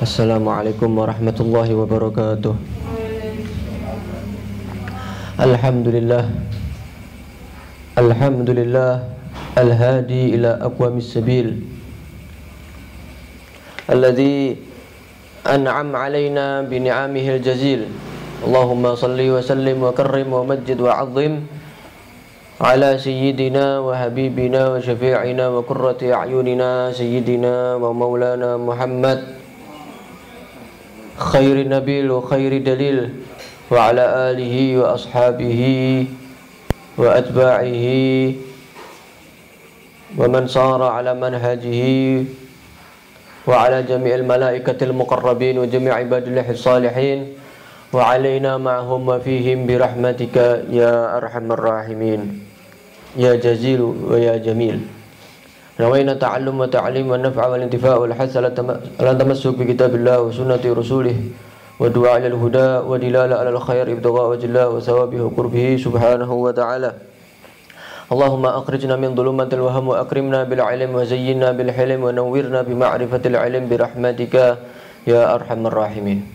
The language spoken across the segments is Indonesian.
Assalamualaikum warahmatullahi wabarakatuh. Alhamdulillah. Alhamdulillah al-hadi ila aqwamis sabil alladhi an'am alaina bi ni'amihil jazil. Allahumma salli wa sallim wa karrim wa majjid wa 'azzim ala sayyidina wa habibina wa syafi'ina wa qurrati a'yunina sayyidina wa maulana Muhammad khairi nabil wa khairi dalil wa ala alihi wa ashabihi wa atba'ihi wa man sara ala manhajihi wa ala jami'il malaikatil muqarrabin wa jami' ibadillahi salihin wa alaina ma'hum wa fihim birahmatika ya arhamar rahimin ya jazil wa ya jamil. Nawaina ta'allum wa ta'lim wa naf'a wal intifa' wal hasala ala tamassuk bi kitabillah wa sunnati rasulih wa du'a ilal huda wa dilala alal khair ibtigha wajillah wa sawabihi qurbihi subhanahu wa ta'ala. Allahumma akhrijna min dhulumatil waham wa akrimna bil ilm wa zayyinna bil hilm wa nawwirna bi ma'rifatil ilm bi rahmatika ya arhamar rahimin.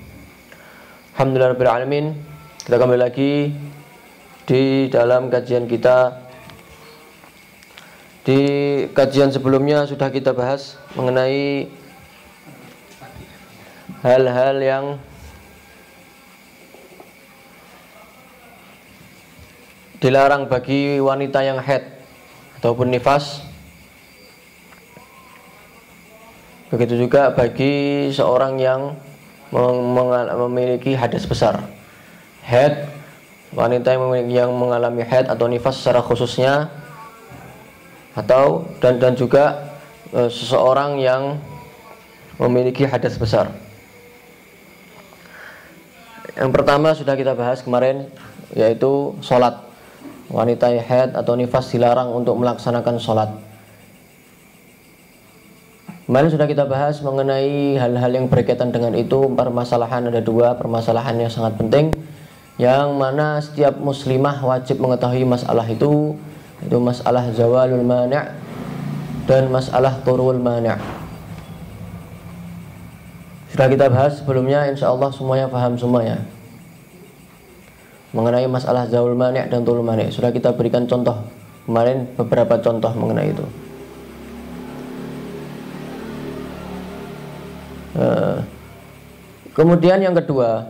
Alhamdulillah rabbil alamin. Kita kembali lagi di dalam kajian kita. Di kajian sebelumnya sudah kita bahas mengenai hal-hal yang dilarang bagi wanita yang haid ataupun nifas. Begitu juga bagi seorang yang memiliki hadas besar. Haid, wanita yang mengalami haid atau nifas secara khususnya, atau dan juga seseorang yang memiliki hadas besar. Yang pertama sudah kita bahas kemarin, yaitu sholat. Wanita yang haid atau nifas dilarang untuk melaksanakan sholat. Kemarin sudah kita bahas mengenai hal-hal yang berkaitan dengan itu. Permasalahan ada dua permasalahan yang sangat penting, yang mana setiap muslimah wajib mengetahui masalah itu masalah zawalul mani' dan masalah turul mani'. Sudah kita bahas sebelumnya, insyaallah semuanya paham semuanya mengenai masalah zawalul mani' dan turul mani'. Sudah kita berikan contoh kemarin, beberapa contoh mengenai itu. Kemudian yang kedua,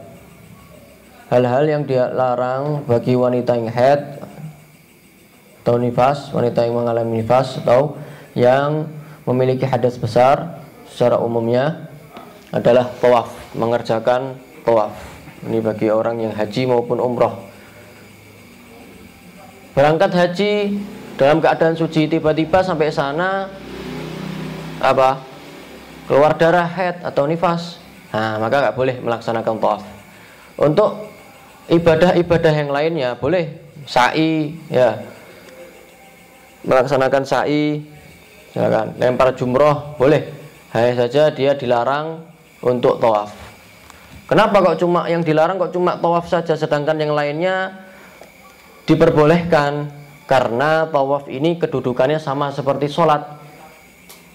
hal-hal yang dilarang bagi wanita yang haid atau nifas, wanita yang mengalami nifas atau yang memiliki hadas besar secara umumnya adalah tawaf, mengerjakan tawaf. Ini bagi orang yang haji maupun umroh. Berangkat haji dalam keadaan suci, tiba-tiba sampai sana keluar darah haid atau nifas, maka nggak boleh melaksanakan tawaf. Untuk ibadah-ibadah yang lainnya boleh, sa'i ya, melaksanakan sa'i, lempar jumroh boleh. Hanya saja dia dilarang untuk tawaf. Kenapa kok cuma yang dilarang kok cuma tawaf saja, sedangkan yang lainnya diperbolehkan? Karena tawaf ini kedudukannya sama seperti sholat.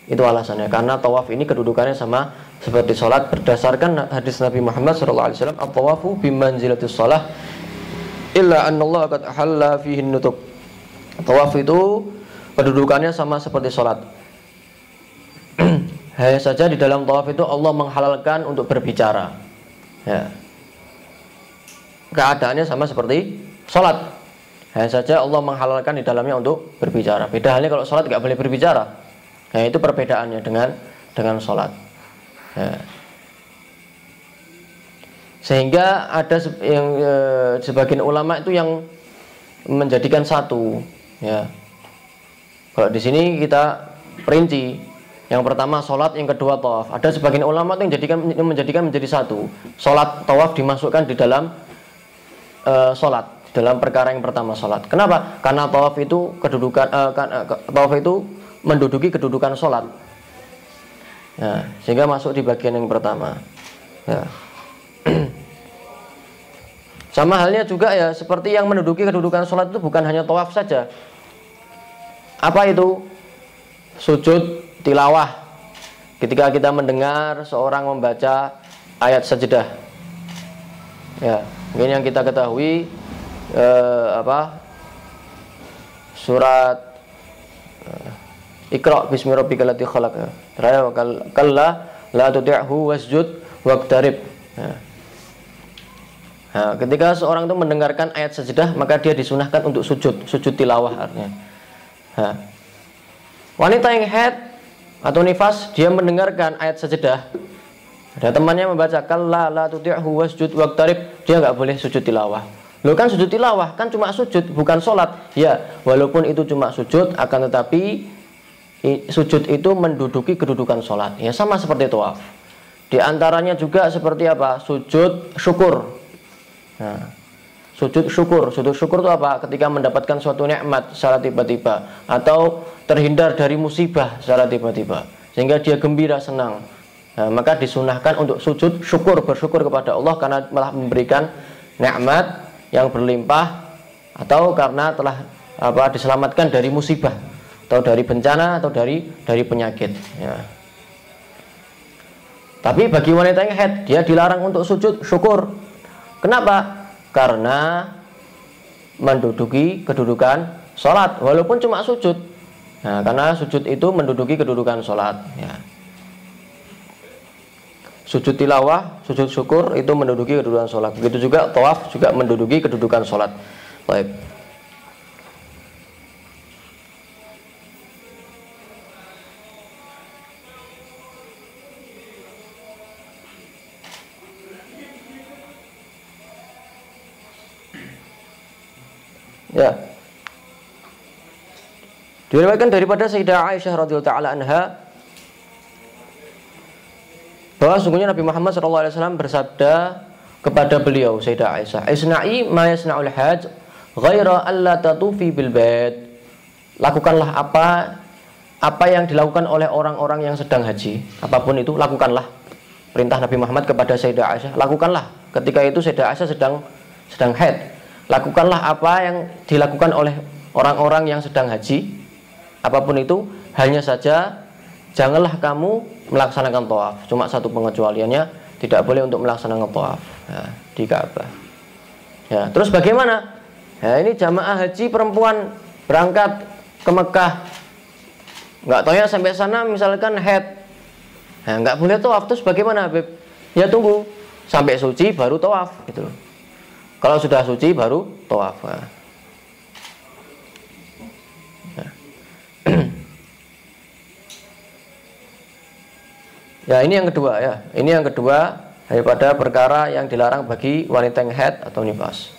Itu alasannya, karena tawaf ini kedudukannya sama seperti sholat berdasarkan hadis Nabi Muhammad SAW, at-tawafu bimanzilatis sholah illa annallaha qad ahalla fihi nutuk. Tawaf itu kedudukannya sama seperti sholat. Hanya saja di dalam tawaf itu Allah menghalalkan untuk berbicara ya. Keadaannya sama seperti sholat, hanya saja Allah menghalalkan di dalamnya untuk berbicara. Beda halnya kalau sholat nggak boleh berbicara. Nah, itu perbedaannya dengan sholat ya. Sehingga ada yang sebagian ulama itu yang menjadikan satu ya. Kalau di sini kita perinci, yang pertama sholat, yang kedua tawaf. Ada sebagian ulama yang menjadikan menjadi satu. Sholat, tawaf dimasukkan di dalam sholat, dalam perkara yang pertama sholat. Kenapa? Karena tawaf itu tawaf itu menduduki kedudukan sholat ya, sehingga masuk di bagian yang pertama ya. Sama halnya juga ya, seperti yang menduduki kedudukan sholat itu bukan hanya tawaf saja. Apa itu? Sujud tilawah ketika kita mendengar seorang membaca ayat sajdah. Ya, mungkin yang kita ketahui surat Iqra bismi rabbikal ladzi khalaq. Terakhir kalla la tuti'hu wasjud waqtarib. Nah, ketika seorang itu mendengarkan ayat sajdah, maka dia disunahkan untuk sujud tilawah artinya. Nah, wanita yang haid atau nifas, dia mendengarkan ayat sajdah, ada temannya membaca kalla la tuti'hu wasjud waqtarib, dia nggak boleh sujud tilawah. Loh, kan sujud tilawah kan cuma sujud, bukan sholat. Ya, walaupun itu cuma sujud, akan tetapi sujud itu menduduki kedudukan sholat. Ya, sama seperti tawaf. Di antaranya juga seperti apa? Sujud syukur. Nah, sujud syukur itu apa? Ketika mendapatkan suatu nikmat secara tiba-tiba, atau terhindar dari musibah secara tiba-tiba, sehingga dia gembira, senang. Nah, maka disunahkan untuk sujud syukur, bersyukur kepada Allah karena telah memberikan nikmat yang berlimpah, atau karena telah diselamatkan dari musibah, atau dari bencana, atau dari penyakit. Ya. Tapi bagi wanita yang haid, dia dilarang untuk sujud syukur. Kenapa? Karena menduduki kedudukan sholat, walaupun cuma sujud. Nah, karena sujud itu menduduki kedudukan sholat. Ya. Sujud tilawah, sujud syukur itu menduduki kedudukan sholat. Begitu juga tawaf juga menduduki kedudukan sholat. Baik. Ya. Diriwayatkan daripada Sayyidah Aisyah radhiyallahu taala anha bahwa sungguhnya Nabi Muhammad SAW bersabda kepada beliau, Sayyidah Aisyah, "Isna'i ma yasna'ul hajj ghaira alla tatufi bil bait." Lakukanlah apa yang dilakukan oleh orang-orang yang sedang haji. Apapun itu, lakukanlah. Perintah Nabi Muhammad kepada Sayyidah Aisyah, lakukanlah. Ketika itu Sayyidah Aisyah sedang haid. Lakukanlah apa yang dilakukan oleh orang-orang yang sedang haji. Apapun itu, hanya saja janganlah kamu melaksanakan tawaf. Cuma satu pengecualiannya, tidak boleh untuk melaksanakan tawaf di Ka'bah. Ya, terus bagaimana? Ya, ini jamaah haji perempuan berangkat ke Mekah, nggak tahu ya sampai sana misalkan haid, nggak boleh tawaf. Terus bagaimana, Habib? Ya tunggu sampai suci baru tawaf gitu loh. Kalau sudah suci baru tawaf. Ya, ini yang kedua ya. Ini yang kedua daripada perkara yang dilarang bagi wanita yang haid atau nifas.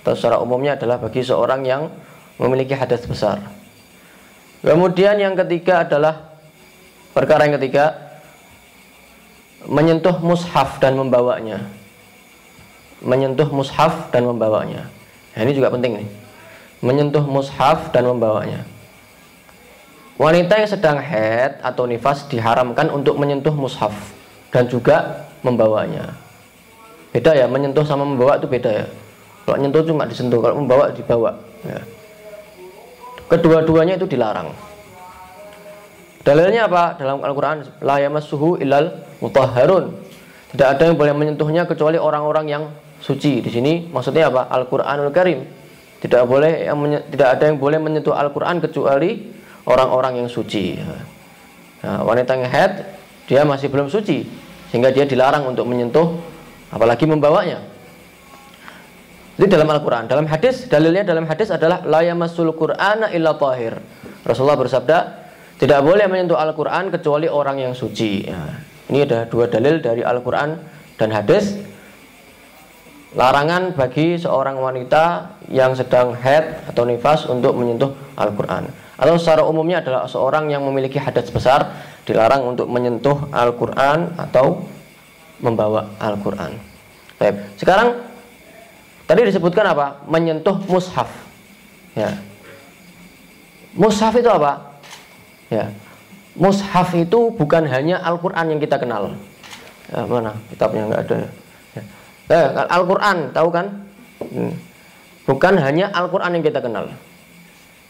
Atau secara umumnya adalah bagi seorang yang memiliki hadas besar. Kemudian yang ketiga adalah perkara yang ketiga, menyentuh mushaf dan membawanya. Menyentuh mushaf dan membawanya. Nah, ini juga penting nih. Menyentuh mushaf dan membawanya. Wanita yang sedang haid atau nifas diharamkan untuk menyentuh mushaf dan juga membawanya. Beda ya, menyentuh sama membawa itu beda ya. Kalau menyentuh cuma disentuh, kalau membawa dibawa. Ya. Kedua-duanya itu dilarang. Dalilnya apa? Dalam Al-Quran, la yamassuhu illal mutahharun. Tidak ada yang boleh menyentuhnya kecuali orang-orang yang suci. Di sini maksudnya apa? Al-Quranul Karim. Tidak ada yang boleh menyentuh Al-Quran kecuali orang-orang yang suci. Nah, wanita yang haid dia masih belum suci, sehingga dia dilarang untuk menyentuh, apalagi membawanya. Jadi dalam Al-Quran, dalam hadis, dalilnya dalam hadis adalah la yamassul Qur'ana illa tahir. Rasulullah bersabda, tidak boleh menyentuh Al-Quran kecuali orang yang suci. Nah, ini ada dua dalil dari Al-Quran dan hadis. Larangan bagi seorang wanita yang sedang haid atau nifas untuk menyentuh Al-Quran. Atau secara umumnya adalah seorang yang memiliki hadas besar dilarang untuk menyentuh Al-Quran atau membawa Al-Quran. Baik. Sekarang tadi disebutkan apa? Menyentuh mushaf. Ya. Mushaf itu apa? Ya. Mushaf itu bukan hanya Al-Quran yang kita kenal. Ya, mana kitabnya nggak ada. Ya. Al-Quran tahu kan? Bukan hanya Al-Quran yang kita kenal.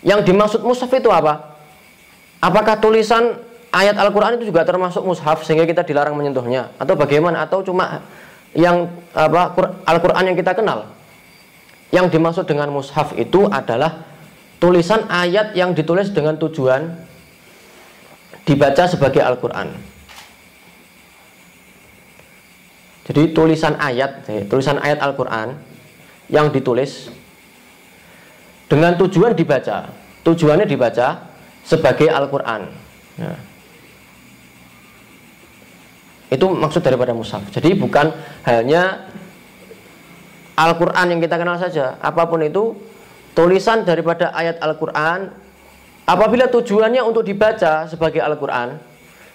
Yang dimaksud mushaf itu apa? Apakah tulisan ayat Al-Quran itu juga termasuk mushaf sehingga kita dilarang menyentuhnya, atau bagaimana? Atau cuma yang Al-Quran yang kita kenal? Yang dimaksud dengan mushaf itu adalah tulisan ayat yang ditulis dengan tujuan dibaca sebagai Al-Quran. Jadi tulisan ayat Al-Quran yang ditulis dengan tujuan dibaca, tujuannya dibaca sebagai Al-Quran. Ya. Itu maksud daripada mushaf. Jadi bukan hanya Al-Quran yang kita kenal saja, apapun itu tulisan daripada ayat Al-Quran, apabila tujuannya untuk dibaca sebagai Al-Quran,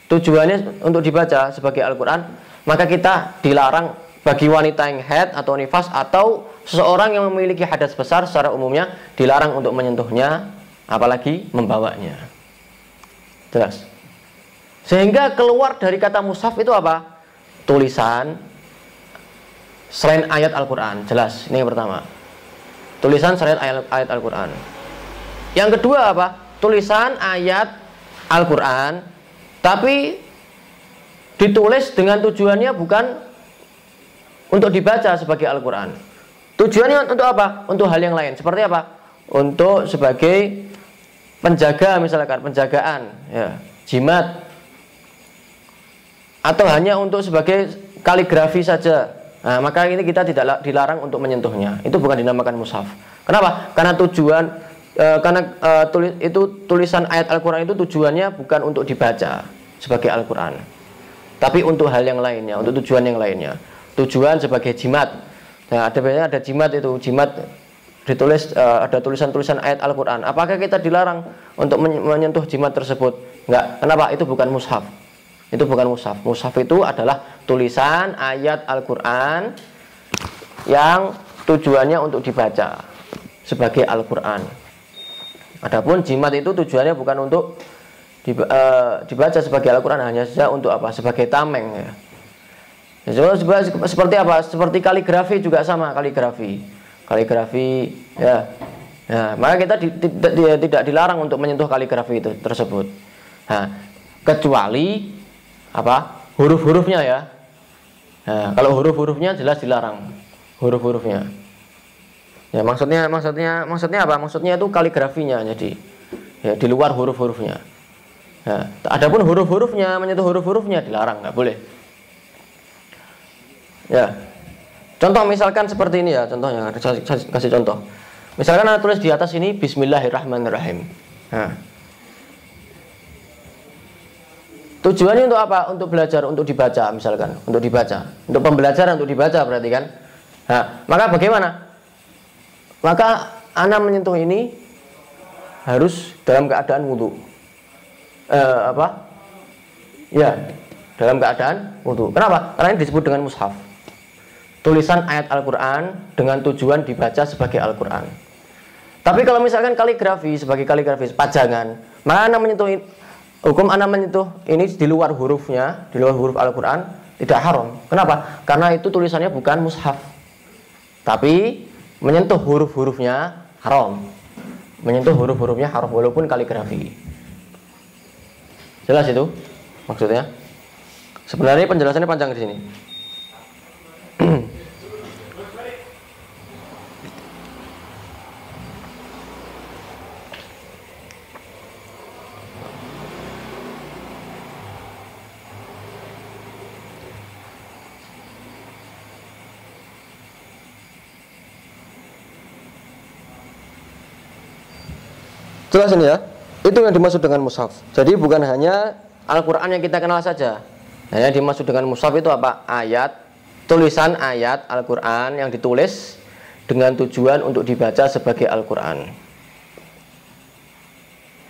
tujuannya untuk dibaca sebagai Al-Quran, maka kita dilarang bagi wanita yang haid atau nifas atau seseorang yang memiliki hadas besar secara umumnya dilarang untuk menyentuhnya, apalagi membawanya. Jelas. Sehingga keluar dari kata mushaf itu apa? Tulisan selain ayat Al-Quran. Jelas, ini yang pertama. Tulisan selain ayat Al-Quran. Yang kedua apa? Tulisan ayat Al-Quran, tapi ditulis dengan tujuannya bukan untuk dibaca sebagai Al-Quran. Tujuannya untuk apa? Untuk hal yang lain. Seperti apa? Untuk sebagai penjaga, misalkan penjagaan, ya, jimat, atau hanya untuk sebagai kaligrafi saja. Nah, maka ini kita tidak dilarang untuk menyentuhnya. Itu bukan dinamakan mushaf. Kenapa? Karena tulisan ayat Al-Quran itu tujuannya bukan untuk dibaca sebagai Al-Quran, tapi untuk hal yang lainnya, untuk tujuan yang lainnya. Tujuan sebagai jimat. Nah, ada jimat itu, jimat ditulis, ada tulisan-tulisan ayat Al-Quran. Apakah kita dilarang untuk menyentuh jimat tersebut? Enggak. Kenapa? Itu bukan mushaf. Itu bukan mushaf. Mushaf itu adalah tulisan ayat Al-Quran yang tujuannya untuk dibaca sebagai Al-Quran. Adapun jimat itu tujuannya bukan untuk dibaca sebagai Al-Quran, hanya saja untuk apa? Sebagai tameng, ya. Seperti apa? Seperti kaligrafi juga sama, kaligrafi, ya. Nah, maka kita tidak dilarang untuk menyentuh kaligrafi itu tersebut. Nah, kecuali apa? Huruf-hurufnya, ya. Nah, kalau huruf-hurufnya jelas dilarang. Huruf-hurufnya. Ya, maksudnya apa? Maksudnya itu kaligrafinya, jadi ya, di luar huruf-hurufnya. Nah, adapun huruf-hurufnya, menyentuh huruf-hurufnya dilarang, nggak boleh. Ya, contoh misalkan seperti ini, ya, contohnya kasih contoh. Misalkan ada tulis di atas ini Bismillahirrahmanirrahim. Nah, tujuannya untuk apa? Untuk belajar, untuk dibaca, misalkan, untuk dibaca, untuk pembelajaran, untuk dibaca, berarti kan. Nah, maka bagaimana? Maka anak menyentuh ini harus dalam keadaan wudu. Ya, dalam keadaan wudu. Kenapa? Karena ini disebut dengan mushaf. Tulisan ayat Al-Quran dengan tujuan dibaca sebagai Al-Quran. Tapi kalau misalkan kaligrafi, sebagai kaligrafi pajangan, maka anak menyentuh hukum anak menyentuh ini di luar hurufnya, di luar huruf Al-Quran, tidak haram. Kenapa? Karena itu tulisannya bukan mushaf. Tapi menyentuh huruf-hurufnya haram. Menyentuh huruf-hurufnya haram walaupun kaligrafi. Jelas itu maksudnya? Sebenarnya penjelasannya panjang di sini. Jelas ini, ya. Itu yang dimaksud dengan mushaf. Jadi bukan hanya Al-Quran yang kita kenal saja. Nah, yang dimaksud dengan mushaf itu apa? Ayat, tulisan ayat Al-Quran yang ditulis dengan tujuan untuk dibaca sebagai Al-Quran.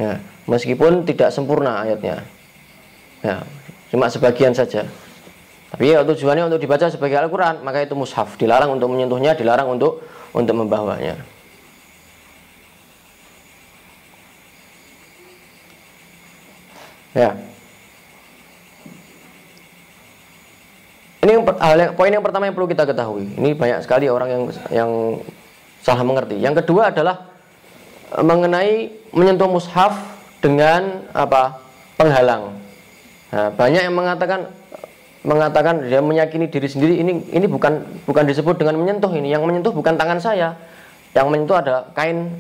Ya, meskipun tidak sempurna ayatnya, ya, cuma sebagian saja. Tapi ya, tujuannya untuk dibaca sebagai Al-Quran, maka itu mushaf. Dilarang untuk menyentuhnya, dilarang untuk membawanya. Ya. Ini poin yang pertama yang perlu kita ketahui. Ini banyak sekali orang yang salah mengerti. Yang kedua adalah mengenai menyentuh mushaf dengan apa? Penghalang. Nah, banyak yang mengatakan dia meyakini diri sendiri, ini bukan disebut dengan menyentuh. Ini yang menyentuh bukan tangan saya, yang menyentuh ada kain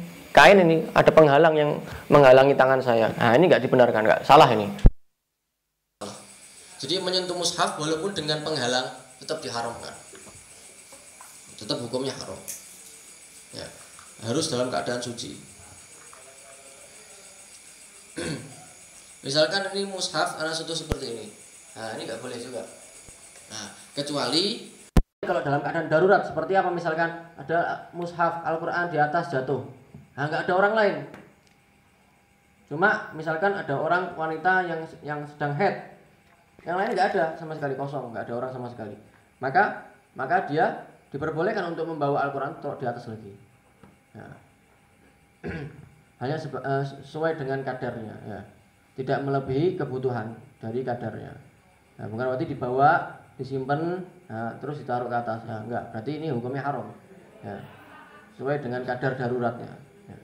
ini, ada penghalang yang menghalangi tangan saya. Nah, ini nggak dibenarkan, nggak salah ini. Jadi menyentuh mushaf walaupun dengan penghalang tetap diharamkan, tetap hukumnya haram. Ya, harus dalam keadaan suci. Misalkan ini mushaf anak satu seperti ini, nah ini nggak boleh juga. Nah, kecuali kalau dalam keadaan darurat seperti apa, misalkan ada mushaf Al-Quran di atas jatuh, nah nggak ada orang lain, cuma misalkan ada orang wanita yang sedang haid, yang lain nggak ada sama sekali, kosong, nggak ada orang sama sekali, maka dia diperbolehkan untuk membawa Al-Quran di atas lagi. Nah, hanya sesuai dengan kadarnya, ya. Tidak melebihi kebutuhan dari kadarnya. Nah, bukan berarti dibawa, disimpan, nah, terus ditaruh ke atas. Ya, enggak, berarti ini hukumnya haram. Ya. Sesuai dengan kadar daruratnya. Ya.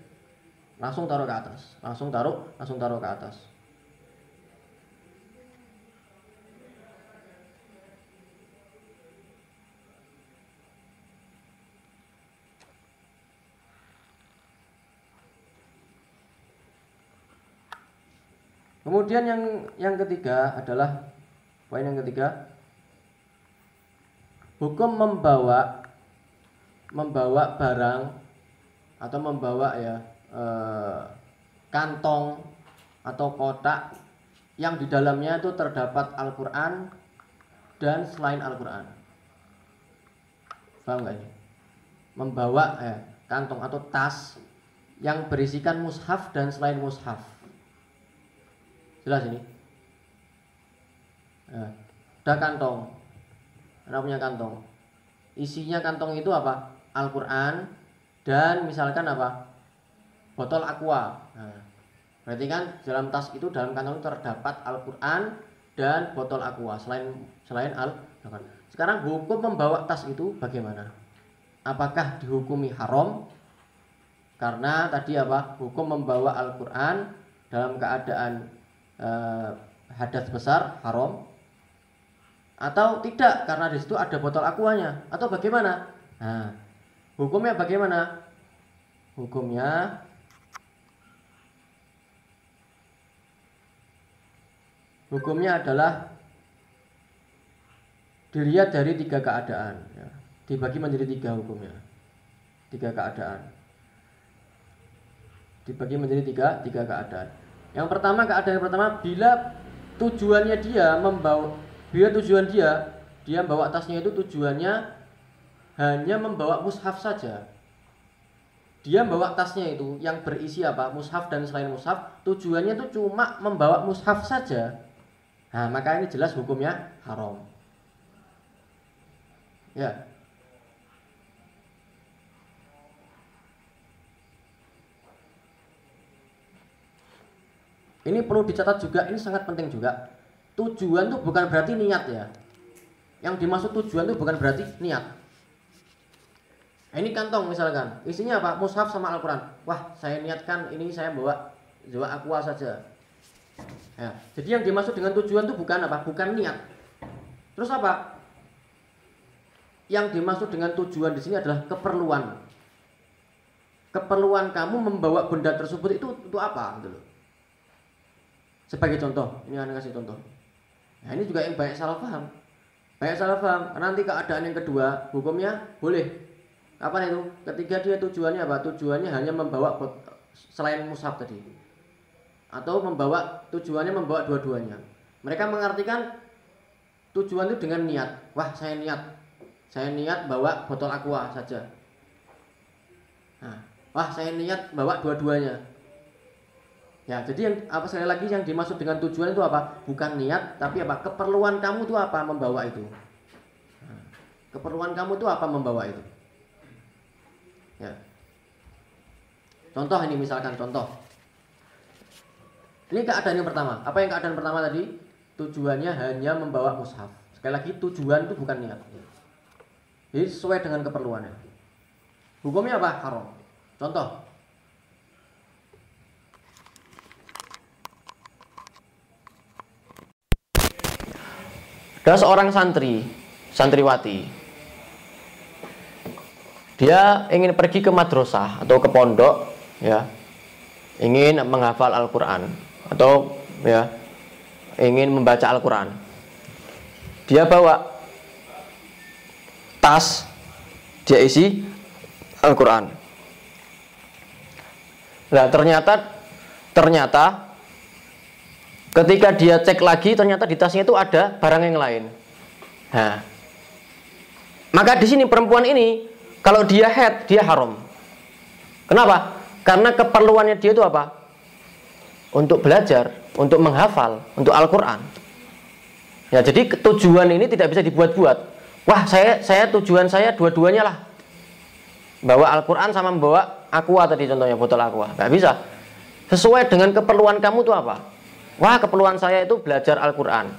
Langsung taruh ke atas, langsung taruh ke atas. Kemudian yang ketiga adalah poin yang ketiga, hukum membawa barang atau membawa kantong atau kotak yang di dalamnya itu terdapat Al-Quran dan selain Al-Quran. Paham nggak ini? Membawa kantong atau tas yang berisikan mushaf dan selain mushaf. Jelas ini? Ada kantong, Anda punya kantong. Isinya kantong itu apa? Al-Quran dan misalkan apa? Botol aqua. Nah, berarti kan dalam tas itu, dalam kantong itu terdapat Al-Quran dan botol aqua selain Al-Quran. Sekarang hukum membawa tas itu bagaimana? Apakah dihukumi haram? Karena tadi apa? Hukum membawa Al-Quran dalam keadaan hadas besar haram, atau tidak karena di situ ada botol aquanya, atau bagaimana? Nah, hukumnya bagaimana? Hukumnya adalah dilihat dari 3 keadaan, ya. Dibagi menjadi 3 hukumnya, 3 keadaan. Dibagi menjadi tiga keadaan. Yang pertama, keadaan yang pertama, bila tujuan dia membawa tasnya itu tujuannya hanya membawa mushaf saja. Dia membawa tasnya itu yang berisi apa? Mushaf dan selain mushaf, tujuannya itu cuma membawa mushaf saja. Nah, maka ini jelas hukumnya haram. Ya. Ini perlu dicatat juga, ini sangat penting juga. Tujuan itu bukan berarti niat, ya. Yang dimaksud tujuan itu bukan berarti niat. Nah, ini kantong misalkan, isinya apa? Mushaf sama Al-Quran. Wah, saya niatkan ini saya bawa aqua saja. Ya, jadi yang dimaksud dengan tujuan itu bukan apa? Bukan niat. Terus apa? Yang dimaksud dengan tujuan di sini adalah keperluan. Keperluan kamu membawa benda tersebut itu untuk apa? Gitu loh. Sebagai contoh, ini Anda kasih contoh. Nah, ini juga yang banyak salah paham. Nanti keadaan yang kedua, hukumnya boleh. Kapan itu? Ketika dia tujuannya apa? Tujuannya hanya membawa selain mushaf tadi. Atau tujuannya membawa dua-duanya. Mereka mengartikan tujuan itu dengan niat. Wah, saya niat bawa botol aqua saja. Nah, wah, saya niat bawa dua-duanya. Ya, jadi sekali lagi yang dimaksud dengan tujuan itu apa? Bukan niat, tapi apa? Keperluan kamu itu apa membawa itu? Nah, keperluan kamu itu apa membawa itu? Ya. Contoh ini misalkan contoh. Ini keadaan yang pertama. Apa yang keadaan pertama tadi? Tujuannya hanya membawa mushaf. Sekali lagi tujuan itu bukan niat. Jadi sesuai dengan keperluannya. Hukumnya apa? Haram. Contoh. Ada seorang santriwati. Dia ingin pergi ke madrasah atau ke pondok, ya. Ingin menghafal Al-Qur'an atau ya, ingin membaca Al-Qur'an. Dia bawa tas, dia isi Al-Qur'an. Nah, ternyata ketika dia cek lagi, ternyata di tasnya itu ada barang yang lain. Nah, maka di sini perempuan ini, kalau dia haid, dia haram. Kenapa? Karena keperluannya dia itu apa? Untuk belajar, untuk menghafal, untuk Al-Quran. Ya, jadi tujuan ini tidak bisa dibuat-buat. Wah, saya tujuan saya dua-duanya lah. Bawa Al-Quran sama membawa aqua tadi contohnya, botol aqua. Nggak bisa. Sesuai dengan keperluan kamu itu apa? Wah, keperluan saya itu belajar Al-Quran.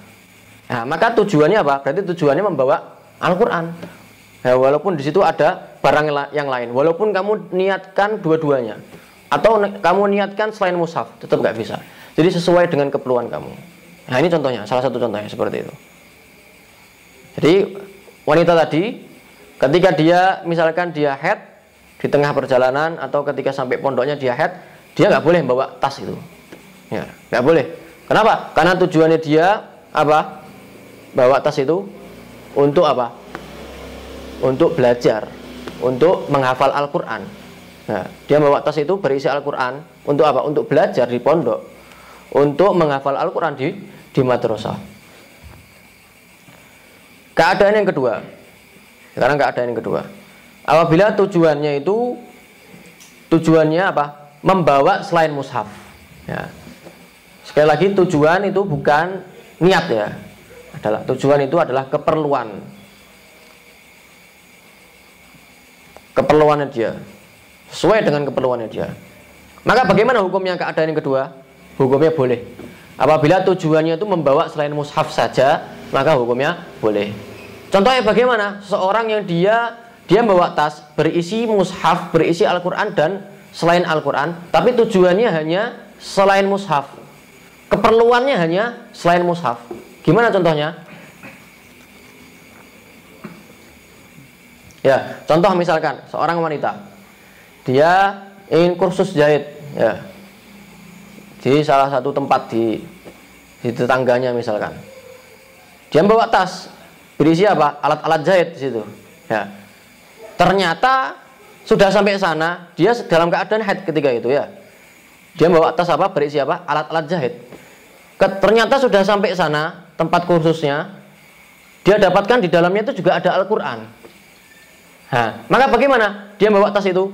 Nah, maka tujuannya apa? Berarti tujuannya membawa Al-Quran. Ya, walaupun di situ ada barang yang lain, walaupun kamu niatkan dua-duanya, atau kamu niatkan selain mushaf, tetap nggak bisa. Jadi sesuai dengan keperluan kamu. Nah, ini contohnya, salah satu contohnya seperti itu. Jadi wanita tadi, ketika dia misalkan dia haid di tengah perjalanan atau ketika sampai pondoknya dia haid, dia nggak boleh bawa tas itu. Ya, nggak boleh. Kenapa? Karena tujuannya dia apa? Bawa tas itu untuk apa? Untuk belajar, untuk menghafal Al-Quran. Nah, dia bawa tas itu berisi Al-Quran untuk apa? Untuk belajar di pondok, untuk menghafal Al-Quran di madrasah. Keadaan yang kedua. Sekarang keadaan yang kedua. Apabila tujuannya apa? Membawa selain mushaf. Ya. Sekali lagi, tujuan itu bukan niat ya. Tujuan itu adalah keperluannya dia, sesuai dengan keperluannya dia. Maka bagaimana hukumnya keadaan yang kedua? Hukumnya boleh. Apabila tujuannya itu membawa selain mushaf saja, maka hukumnya boleh. Contohnya bagaimana? Seorang yang dia membawa tas berisi mushaf, berisi Al-Quran dan selain Al-Quran, tapi tujuannya hanya selain mushaf, keperluannya hanya selain mushaf. Gimana contohnya? Ya, contoh misalkan seorang wanita, dia ingin kursus jahit, ya, di salah satu tempat di tetangganya misalkan. Dia membawa tas berisi apa? Alat-alat jahit di situ. Ya. Ternyata sudah sampai sana, dia dalam keadaan haid ketika itu ya. Dia membawa tas apa? Berisi apa? Alat-alat jahit. Ternyata sudah sampai sana tempat kursusnya, dia dapatkan di dalamnya itu juga ada Al-Quran. Nah, maka bagaimana? Dia membawa tas itu?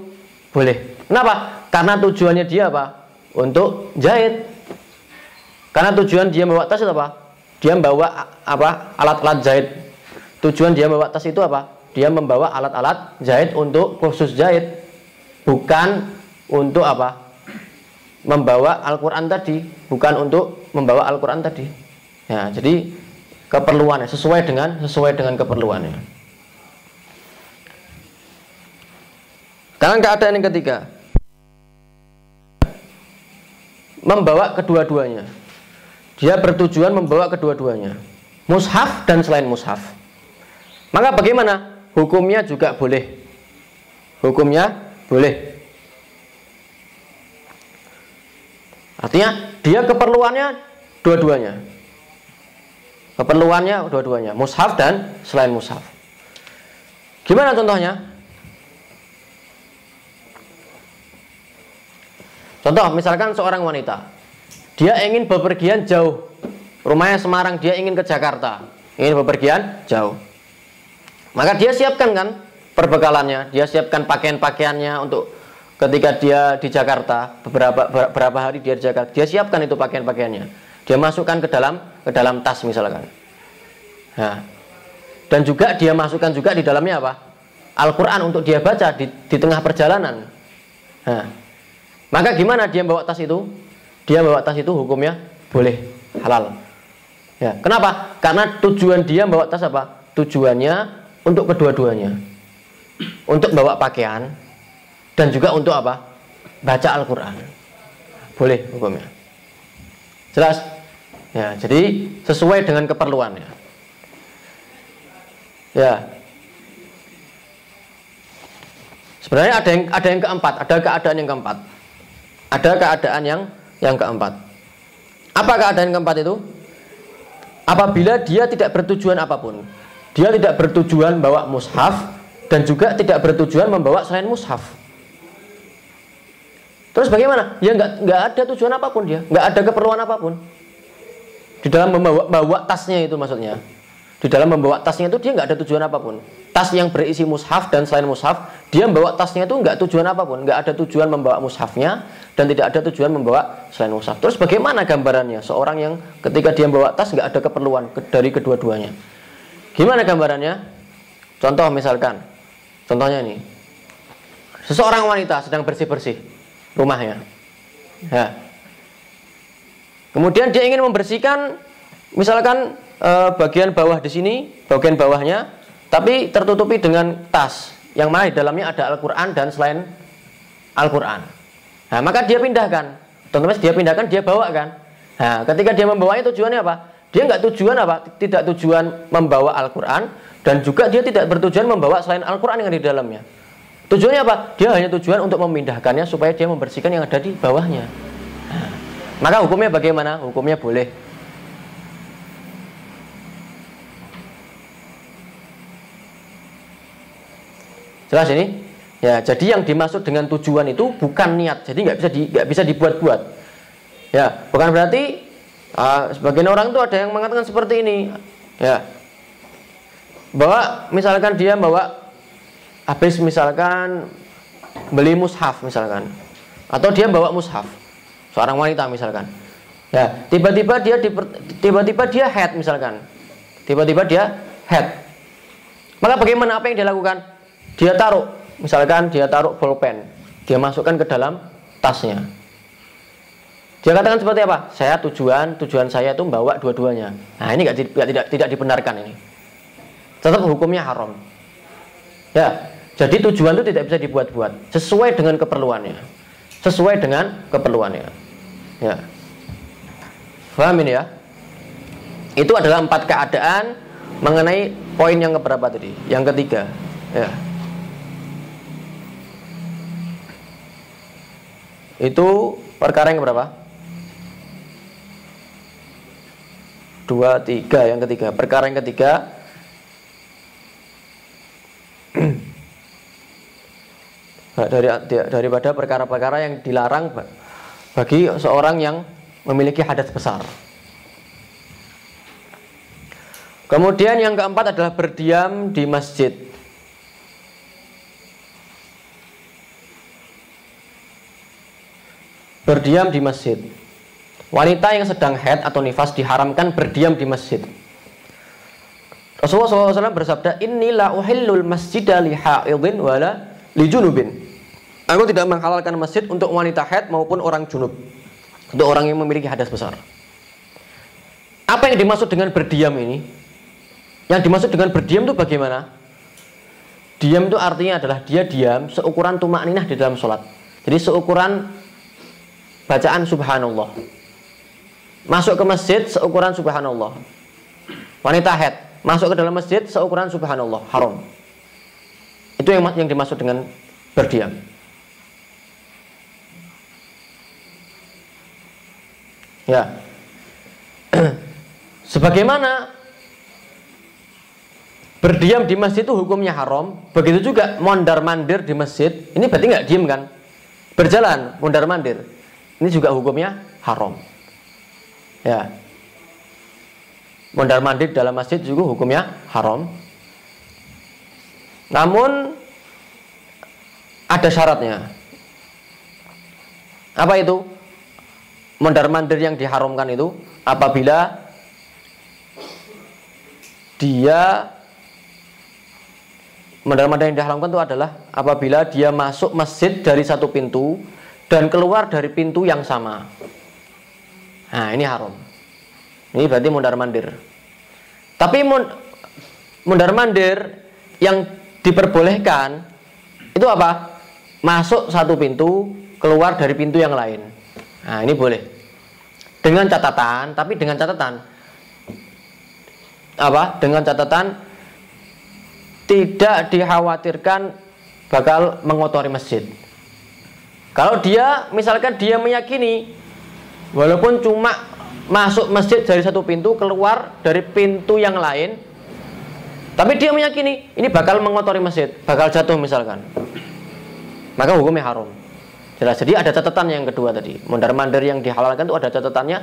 Boleh. Kenapa? Karena tujuannya dia apa? Untuk jahit. Karena tujuan dia membawa tas itu apa? Dia membawa apa? Alat-alat jahit. Tujuan dia membawa tas itu apa? Dia membawa alat-alat jahit untuk kursus jahit. Bukan untuk apa? Membawa Al-Quran tadi. Bukan untuk membawa Al-Quran tadi. Ya, jadi keperluannya sesuai dengan keperluannya. Sekarang keadaan yang ketiga, membawa kedua-duanya. Dia bertujuan membawa kedua-duanya, mushaf dan selain mushaf. Maka bagaimana? Hukumnya juga boleh. Hukumnya boleh. Artinya dia keperluannya dua-duanya. Keperluannya dua-duanya, mushaf dan selain mushaf. Gimana contohnya? Contoh, misalkan seorang wanita, dia ingin bepergian jauh, rumahnya Semarang, dia ingin ke Jakarta, ingin bepergian jauh. Maka dia siapkan kan perbekalannya, dia siapkan pakaian-pakaiannya untuk ketika dia di Jakarta, beberapa hari dia di Jakarta, dia siapkan itu pakaian-pakaiannya, dia masukkan ke dalam tas misalkan. Nah, dan juga dia masukkan juga di dalamnya apa? Al-Quran untuk dia baca di tengah perjalanan. Nah, maka gimana dia bawa tas itu? Dia bawa tas itu hukumnya boleh, halal. Ya, kenapa? Karena tujuan dia bawa tas apa? Tujuannya untuk kedua-duanya. Untuk bawa pakaian dan juga untuk apa? Baca Al-Quran. Boleh hukumnya. Jelas? Ya, jadi sesuai dengan keperluannya. Ya. Sebenarnya ada yang keempat, ada keadaan yang keempat. Ada keadaan yang keempat. Apa keadaan keempat itu? Apabila dia tidak bertujuan apapun. Dia tidak bertujuan bawa mushaf dan juga tidak bertujuan membawa selain mushaf. Terus bagaimana? Ya nggak ada tujuan apapun dia, nggak ada keperluan apapun. Di dalam membawa tasnya itu maksudnya. Di dalam membawa tasnya itu dia nggak ada tujuan apapun. Tas yang berisi mushaf dan selain mushaf, dia membawa tasnya itu nggak tujuan apapun, nggak ada tujuan membawa mushafnya dan tidak ada tujuan membawa selain mushaf. Terus bagaimana gambarannya seorang yang ketika dia membawa tas nggak ada keperluan dari kedua-duanya? Gimana gambarannya? Contoh misalkan, contohnya ini, seseorang wanita sedang bersih-bersih rumahnya, ya. Kemudian dia ingin membersihkan, misalkan bagian bawah di sini, bagian bawahnya, tapi tertutupi dengan tas yang mana di dalamnya ada Al-Quran dan selain Al-Quran. Nah, maka dia pindahkan, otomatis dia pindahkan, dia bawa kan. Nah, ketika dia membawanya tujuannya apa? Dia nggak tujuan apa? Tidak tujuan membawa Al-Quran dan juga dia tidak bertujuan membawa selain Al-Quran yang ada di dalamnya. Tujuannya apa? Dia hanya tujuan untuk memindahkannya supaya dia membersihkan yang ada di bawahnya. Nah, maka hukumnya bagaimana? Hukumnya boleh. Jelas ini? Ya, jadi yang dimaksud dengan tujuan itu bukan niat. Jadi nggak bisa dibuat-buat. Ya, bukan berarti sebagian orang itu ada yang mengatakan seperti ini. Ya, bahwa misalkan dia bawa habis misalkan beli mushaf misalkan, atau dia bawa mushaf, seorang wanita misalkan. Ya, tiba-tiba dia head misalkan, tiba-tiba dia head. Maka bagaimana, apa yang dia lakukan? Dia taruh, misalkan dia taruh bolpen, dia masukkan ke dalam tasnya. Dia katakan seperti apa? Tujuan saya itu membawa dua-duanya. Nah, ini tidak dibenarkan ini. Tetap hukumnya haram. Ya, jadi tujuan itu tidak bisa dibuat-buat, sesuai dengan keperluannya. Sesuai dengan keperluannya. Ya. Paham ini ya? Itu adalah 4 keadaan mengenai poin yang keberapa tadi? Yang ketiga. Ya. Itu perkara yang berapa? 2, 3, yang ketiga. Perkara yang ketiga daripada perkara-perkara yang dilarang bagi seorang yang memiliki hadas besar. Kemudian yang keempat adalah berdiam di masjid. Berdiam di masjid. Wanita yang sedang haid atau nifas diharamkan berdiam di masjid. Rasulullah SAW bersabda, "Inilah uhillul masjida li haidin wala li junubin." Aku tidak menghalalkan masjid untuk wanita haid maupun orang junub, untuk orang yang memiliki hadas besar. Apa yang dimaksud dengan berdiam ini? Yang dimaksud dengan berdiam itu bagaimana? Diam itu artinya adalah dia diam seukuran tumakninah di dalam sholat. Jadi seukuran bacaan subhanallah. Masuk ke masjid seukuran subhanallah. Wanita haid masuk ke dalam masjid seukuran subhanallah, haram. Itu yang dimaksud dengan berdiam. Ya. Sebagaimana berdiam di masjid itu hukumnya haram, begitu juga mondar-mandir di masjid. Ini berarti nggak diem kan? Berjalan, mondar-mandir. Ini juga hukumnya haram. Ya. Mondar-mandir dalam masjid juga hukumnya haram. Namun ada syaratnya. Apa itu? Mondar-mandir yang diharamkan itu apabila dia mondar-mandir yang diharamkan itu adalah apabila dia masuk masjid dari satu pintu dan keluar dari pintu yang sama. Nah, ini haram. Ini berarti mondar-mandir. Tapi mondar-mandir yang diperbolehkan itu apa? Masuk satu pintu, keluar dari pintu yang lain. Nah, ini boleh. Dengan catatan, tapi dengan catatan apa? Dengan catatan tidak dikhawatirkan bakal mengotori masjid. Kalau dia misalkan dia meyakini walaupun cuma masuk masjid dari satu pintu, keluar dari pintu yang lain, tapi dia meyakini ini bakal mengotori masjid, bakal jatuh misalkan, maka hukumnya haram. Jelas. Jadi ada catatan yang kedua tadi, mondar-mandir yang dihalalkan itu ada catatannya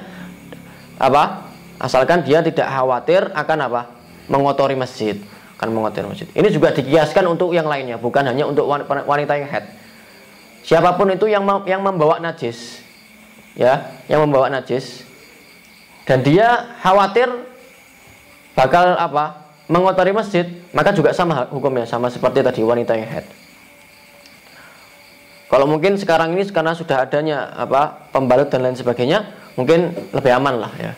apa? Asalkan dia tidak khawatir akan apa? Mengotori masjid. Akan mengotori masjid. Ini juga dikiaskan untuk yang lainnya, bukan hanya untuk wanita yang haid. Siapapun itu yang membawa najis, ya, yang membawa najis, dan dia khawatir bakal apa? Mengotori masjid, maka juga sama hukumnya, sama seperti tadi wanita yang haid. Kalau mungkin sekarang ini karena sudah adanya apa pembalut dan lain sebagainya, mungkin lebih aman lah ya.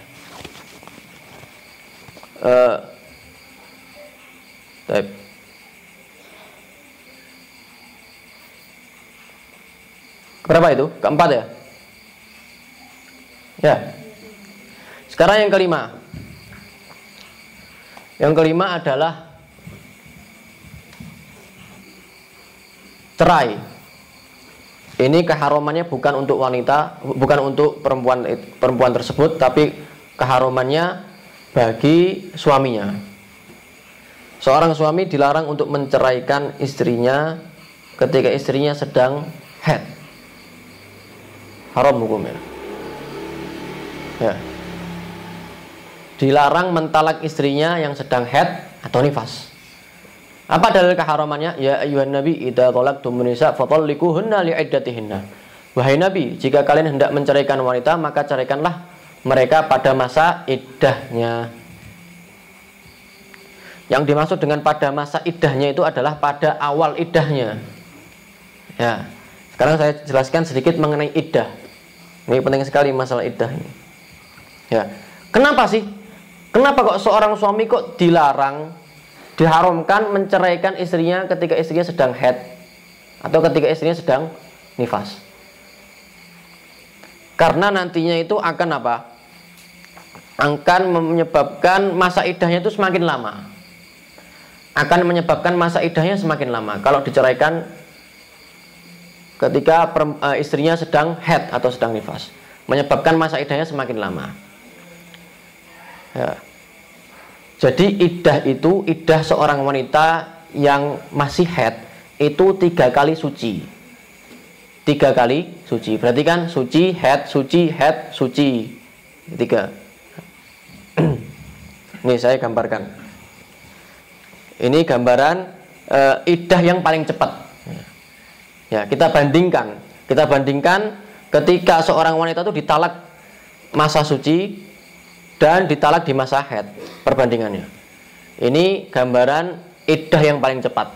Berapa itu? Keempat ya? Ya. Sekarang yang kelima. Yang kelima adalah cerai. Ini keharamannya bukan untuk wanita, bukan untuk perempuan tersebut, tapi keharamannya bagi suaminya. Seorang suami dilarang untuk menceraikan istrinya ketika istrinya sedang haid. Haram hukumnya. Ya. Dilarang mentalak istrinya yang sedang haid atau nifas. Apa dalil keharamannya? Ya ayyuhan nabi idza talaqtumun nisa fatalliquhunna li'iddatihinna. Wahai nabi, jika kalian hendak menceraikan wanita, maka ceraikanlah mereka pada masa iddahnya. Yang dimaksud dengan pada masa iddahnya itu adalah pada awal iddahnya. Ya. Sekarang saya jelaskan sedikit mengenai iddah. Ini penting sekali masalah iddah ini. Ya. Kenapa sih? Kenapa kok seorang suami kok diharamkan menceraikan istrinya ketika istrinya sedang haid atau ketika istrinya sedang nifas? Karena nantinya itu akan apa? Akan menyebabkan masa iddahnya itu semakin lama. Akan menyebabkan masa iddahnya semakin lama kalau diceraikan ketika istrinya sedang haid atau sedang nifas, menyebabkan masa iddahnya semakin lama. Ya. Jadi iddah seorang wanita yang masih haid itu 3 kali suci. 3 kali suci. Berarti kan suci, haid, suci. 3. Ini saya gambarkan. Ini gambaran iddah yang paling cepat. Ya, kita bandingkan ketika seorang wanita itu ditalak masa suci dan ditalak di masa haid, perbandingannya. Ini gambaran iddah yang paling cepat.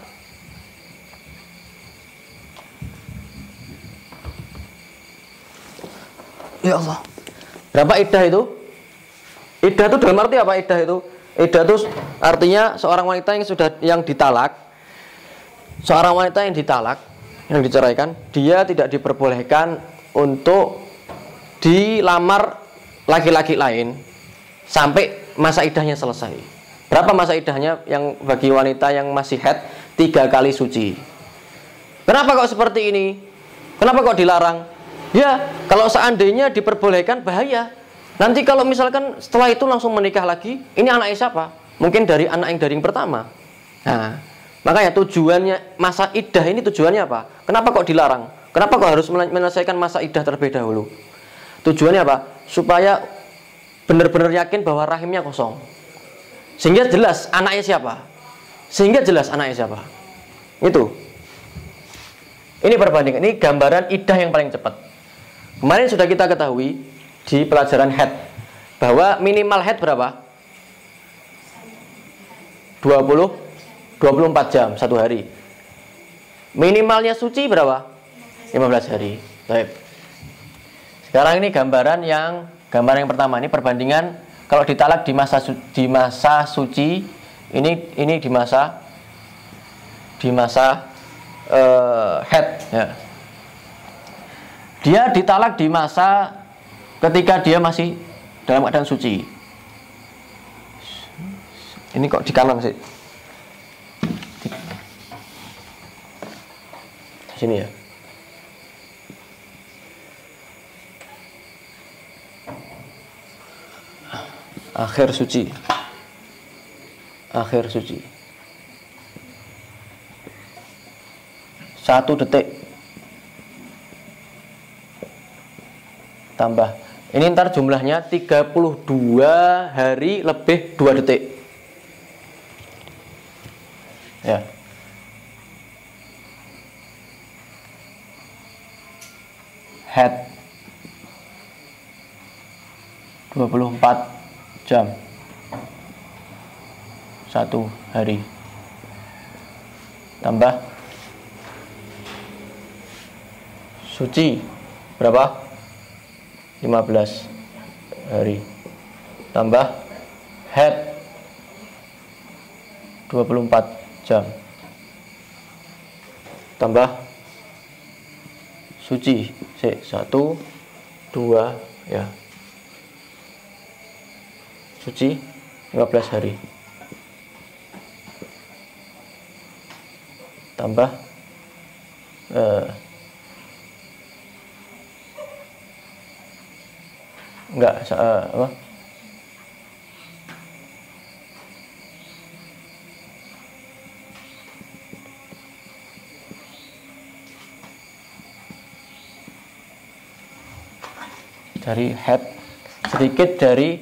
Ya Allah. Berapa iddah itu? Iddah itu dalam arti apa iddah itu? Iddah itu artinya seorang wanita yang ditalak, seorang wanita yang ditalak, yang diceraikan, dia tidak diperbolehkan untuk dilamar laki-laki lain sampai masa iddahnya selesai. Berapa masa iddahnya yang bagi wanita yang masih haid? 3 kali suci. Kenapa kok seperti ini? Kenapa kok dilarang? Ya, kalau seandainya diperbolehkan bahaya. Nanti kalau misalkan setelah itu langsung menikah lagi, ini anaknya siapa? Mungkin dari anak yang pertama. Nah, makanya tujuannya masa iddah ini tujuannya apa? Kenapa kok dilarang? Kenapa kok harus menyelesaikan masa iddah terlebih dahulu? Tujuannya apa? Supaya benar-benar yakin bahwa rahimnya kosong. Sehingga jelas anaknya siapa. Itu. Ini perbandingan. Ini gambaran iddah yang paling cepat. Kemarin sudah kita ketahui di pelajaran haid bahwa minimal haid berapa? 24 jam satu hari. Minimalnya suci berapa? 15 hari. Baik. Sekarang ini gambaran yang pertama, ini perbandingan kalau ditalak di masa suci, ini di masa haid ya. Dia ditalak di masa ketika dia masih dalam keadaan suci. Ini kok di kanan sih? Di sini ya. Akhir suci. Akhir suci. 1 detik. Tambah. Ini ntar jumlahnya 32 hari lebih 2 detik. Ya. Head 24 jam 1 hari. Tambah suci berapa? 15 hari. Tambah head 24 jam. Tambah suci 1 2 ya. Suci 15 hari. Tambah enggak apa? Dari head, sedikit dari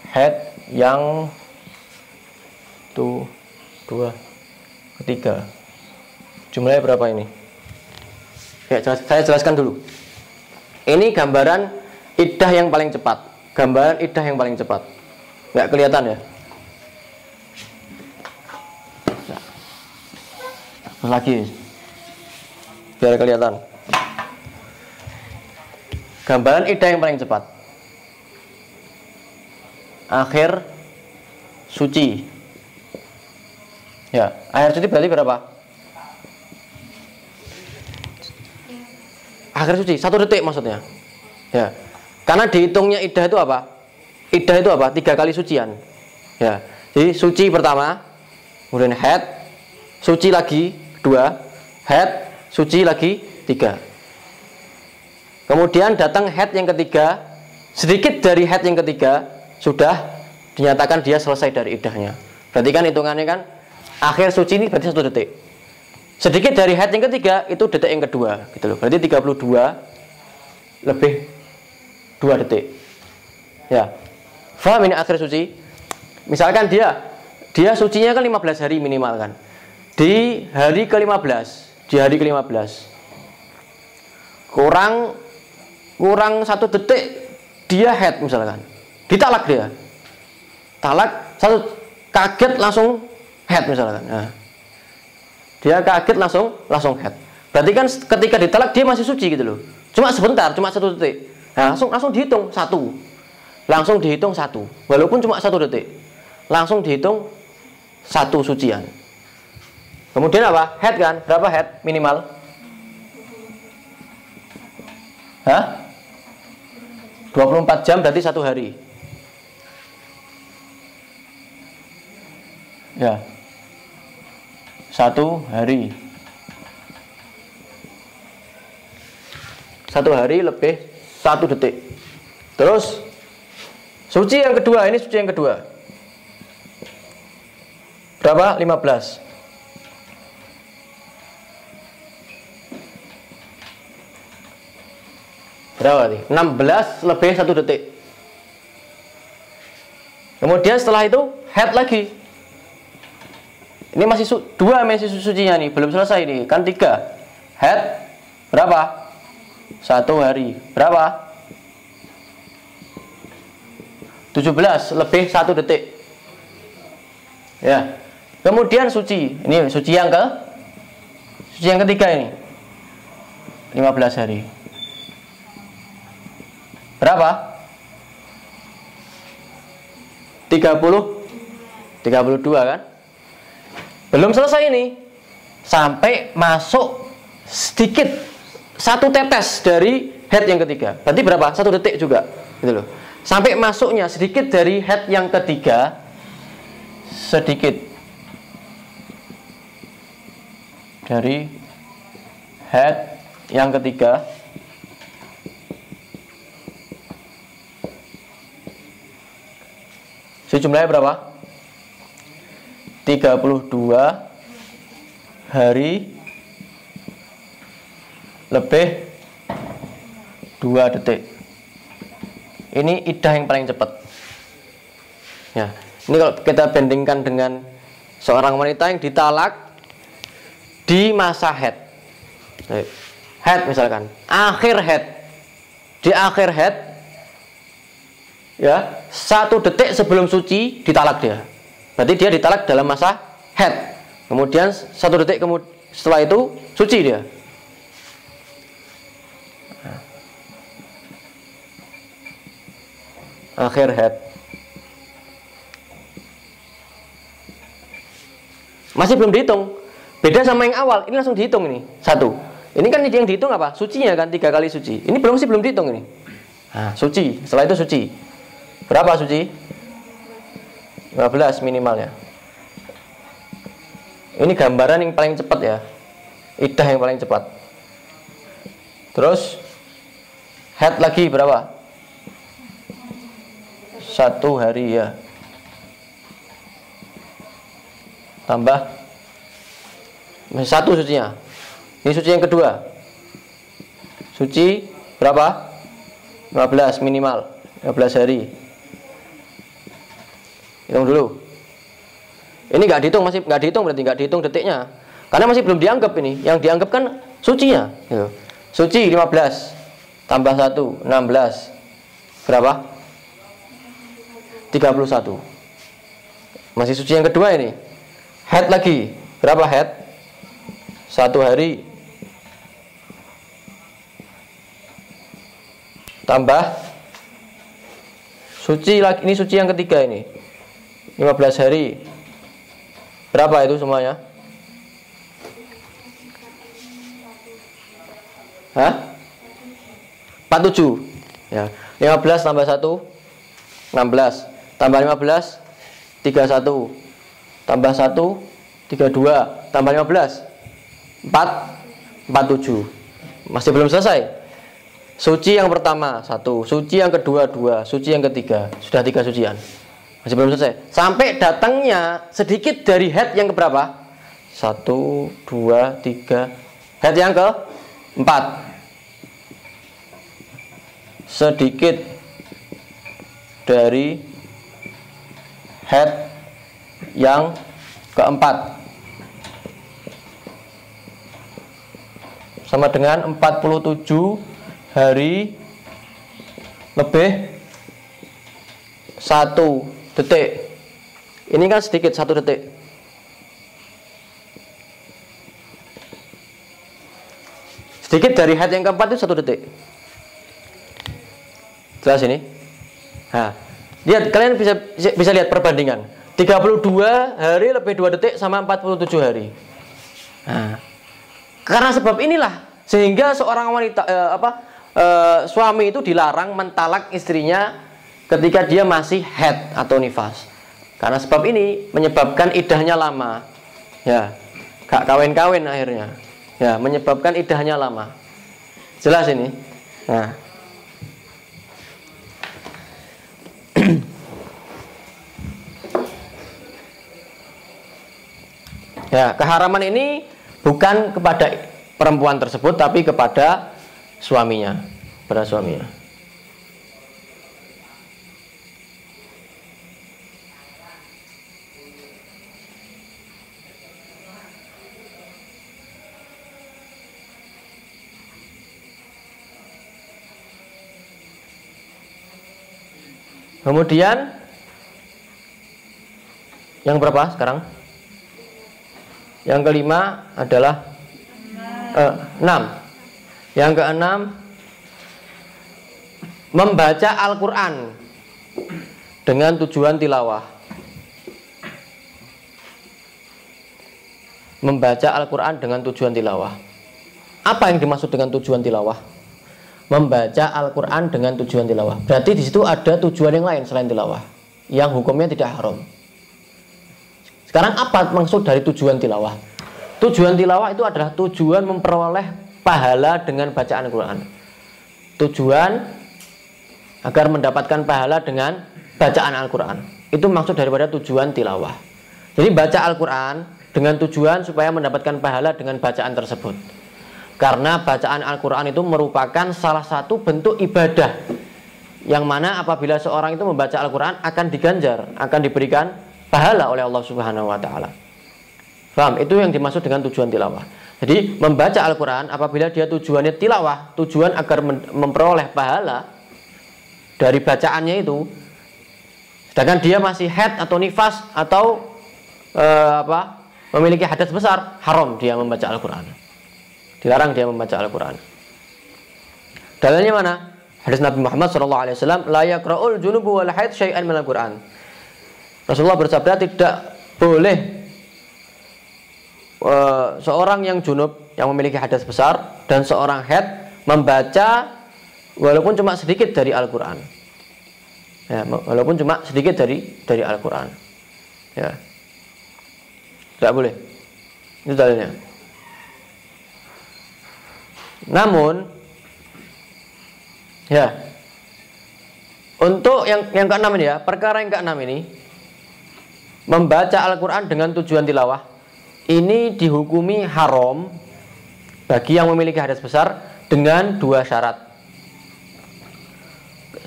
head yang 2 ketiga. Jumlahnya berapa ini? Ya, saya jelaskan dulu. Ini gambaran iddah yang paling cepat. Gambaran iddah yang paling cepat. Nggak kelihatan ya? Terus lagi, biar kelihatan. Gambaran iddah yang paling cepat. Akhir suci. Ya, akhir suci berarti berapa? Akhir suci 1 detik maksudnya. Ya. Karena dihitungnya iddah itu apa? Iddah itu apa? 3 kali sucian. Ya. Jadi suci pertama, kemudian head, suci lagi 2, head, suci lagi 3. Kemudian datang head yang ketiga, sedikit dari head yang ketiga sudah dinyatakan dia selesai dari iddahnya. Berarti kan hitungannya kan akhir suci ini berarti 1 detik. Sedikit dari head yang ketiga itu detik yang kedua, gitu loh. Berarti 32 lebih 2 detik. Ya. Faham ini akhir suci? Misalkan dia sucinya kan 15 hari minimal kan. Di hari ke-15, kurang 1 detik dia head misalkan. Ditalak dia. Talak kaget langsung head misalkan. Nah. Dia kaget langsung head. Berarti kan ketika ditalak dia masih suci gitu loh. Cuma sebentar, cuma 1 detik. Nah, langsung dihitung 1. Langsung dihitung 1. Walaupun cuma 1 detik. Langsung dihitung 1 sucian. Kemudian apa? Head kan? Berapa head minimal? Hah? 24 jam berarti 1 hari. Ya. 1 hari. 1 hari lebih 1 detik. Terus suci yang kedua, ini suci yang kedua. Berapa? 15. Berapa nih? 16 lebih 1 detik. Kemudian setelah itu head lagi. Ini masih 2 masih sucinya nih, belum selesai nih. Kan 3. Head berapa? 1 hari. Berapa? 17 lebih 1 detik. Ya. Kemudian suci. Ini suci yang ketiga ini. 15 hari. Berapa? 32 kan? Belum selesai ini. Sampai masuk sedikit 1 tetes dari head yang ketiga. Berarti berapa? 1 detik juga. Gitu loh. Sampai masuknya sedikit dari head yang ketiga. Sedikit dari head yang ketiga jumlahnya berapa? 32 hari lebih 2 detik. Ini iddah yang paling cepat. Ya, ini kalau kita bandingkan dengan seorang wanita yang ditalak di masa haid. Haid misalkan, akhir haid. Di akhir haid ya, 1 detik sebelum suci ditalak dia. Berarti dia ditalak dalam masa haid. Kemudian 1 detik setelah itu suci dia. Akhir haid. Masih belum dihitung. Beda sama yang awal. Ini langsung dihitung ini. 1. Ini kan yang dihitung apa? Sucinya kan 3 kali suci. Ini masih belum dihitung ini. Nah, suci. Setelah itu suci. Berapa suci? 15 minimalnya. Ini gambaran yang paling cepat ya. Iddah yang paling cepat. Terus haid lagi berapa? 1 hari ya. Tambah 1 sucinya. Ini suci yang kedua. Suci berapa? 15 minimal. 15 hari. Hitung dulu. Ini nggak dihitung, masih nggak dihitung, berarti nggak dihitung detiknya. Karena masih belum dianggap ini. Yang dianggap kan sucinya. Suci 15 tambah 1 16. Berapa? 31. Masih suci yang kedua ini. Haid lagi. Berapa haid? 1 hari tambah suci lagi. Ini suci yang ketiga ini. 15 hari. Berapa itu semuanya? Hah? 47. Ya. 15 tambah 1 16. Tambah 15 31. Tambah 1 32. Tambah 15 47. Masih belum selesai. Suci yang pertama 1, suci yang kedua 2, suci yang ketiga. Sudah 3 sucian. Masih belum selesai. Sampai datangnya sedikit dari haid yang keberapa? 1 2 3. Haid yang ke 4. Sedikit dari haid yang keempat sama dengan 47 hari lebih 1 detik. Ini kan sedikit 1 detik. Sedikit dari haid yang keempat itu 1 detik. Jelas ini? Nah, lihat, kalian bisa lihat perbandingan. 32 hari lebih 2 detik sama 47 hari. Nah, karena sebab inilah sehingga seorang wanita suami itu dilarang mentalak istrinya ketika dia masih haid atau nifas. Karena sebab ini menyebabkan iddahnya lama. Ya, gak kawin-kawin akhirnya. Ya, menyebabkan iddahnya lama. Jelas ini? Nah, ya, keharaman ini bukan kepada perempuan tersebut tapi kepada suaminya, pada suaminya. Kemudian yang berapa sekarang? Yang kelima adalah 6. Yang keenam, membaca Al-Quran dengan tujuan tilawah. Membaca Al-Quran dengan tujuan tilawah. Apa yang dimaksud dengan tujuan tilawah? Membaca Al-Quran dengan tujuan tilawah. Berarti di situ ada tujuan yang lain selain tilawah, yang hukumnya tidak haram. Sekarang apa maksud dari tujuan tilawah? Tujuan tilawah itu adalah tujuan memperoleh pahala dengan bacaan Al-Quran. Tujuan agar mendapatkan pahala dengan bacaan Al-Quran. Itu maksud daripada tujuan tilawah. Jadi baca Al-Quran dengan tujuan supaya mendapatkan pahala dengan bacaan tersebut. Karena bacaan Al-Quran itu merupakan salah satu bentuk ibadah, yang mana apabila seorang itu membaca Al-Quran akan diganjar, akan diberikan pahala oleh Allah Subhanahu wa Ta'ala. Paham? Itu yang dimaksud dengan tujuan tilawah. Jadi membaca Al-Quran apabila dia tujuannya tilawah, tujuan agar memperoleh pahala dari bacaannya itu, sedangkan dia masih haid atau nifas atau memiliki hadas besar, haram dia membaca Al-Quran. Dilarang dia membaca Al-Quran. Dalilnya mana? Hadis Nabi Muhammad SAW, la yaqra'ul junubu wal haid syai'an minal Quran. Rasulullah bersabda, tidak boleh seorang yang junub, yang memiliki hadas besar, dan seorang haid membaca walaupun cuma sedikit dari Al-Quran. Ya, walaupun cuma sedikit dari Al-Quran. Ya. Tidak boleh. Itu dalilnya. Namun, ya, untuk yang keenam ini ya, perkara yang keenam ini, membaca Al-Quran dengan tujuan tilawah, ini dihukumi haram bagi yang memiliki hadas besar dengan dua syarat.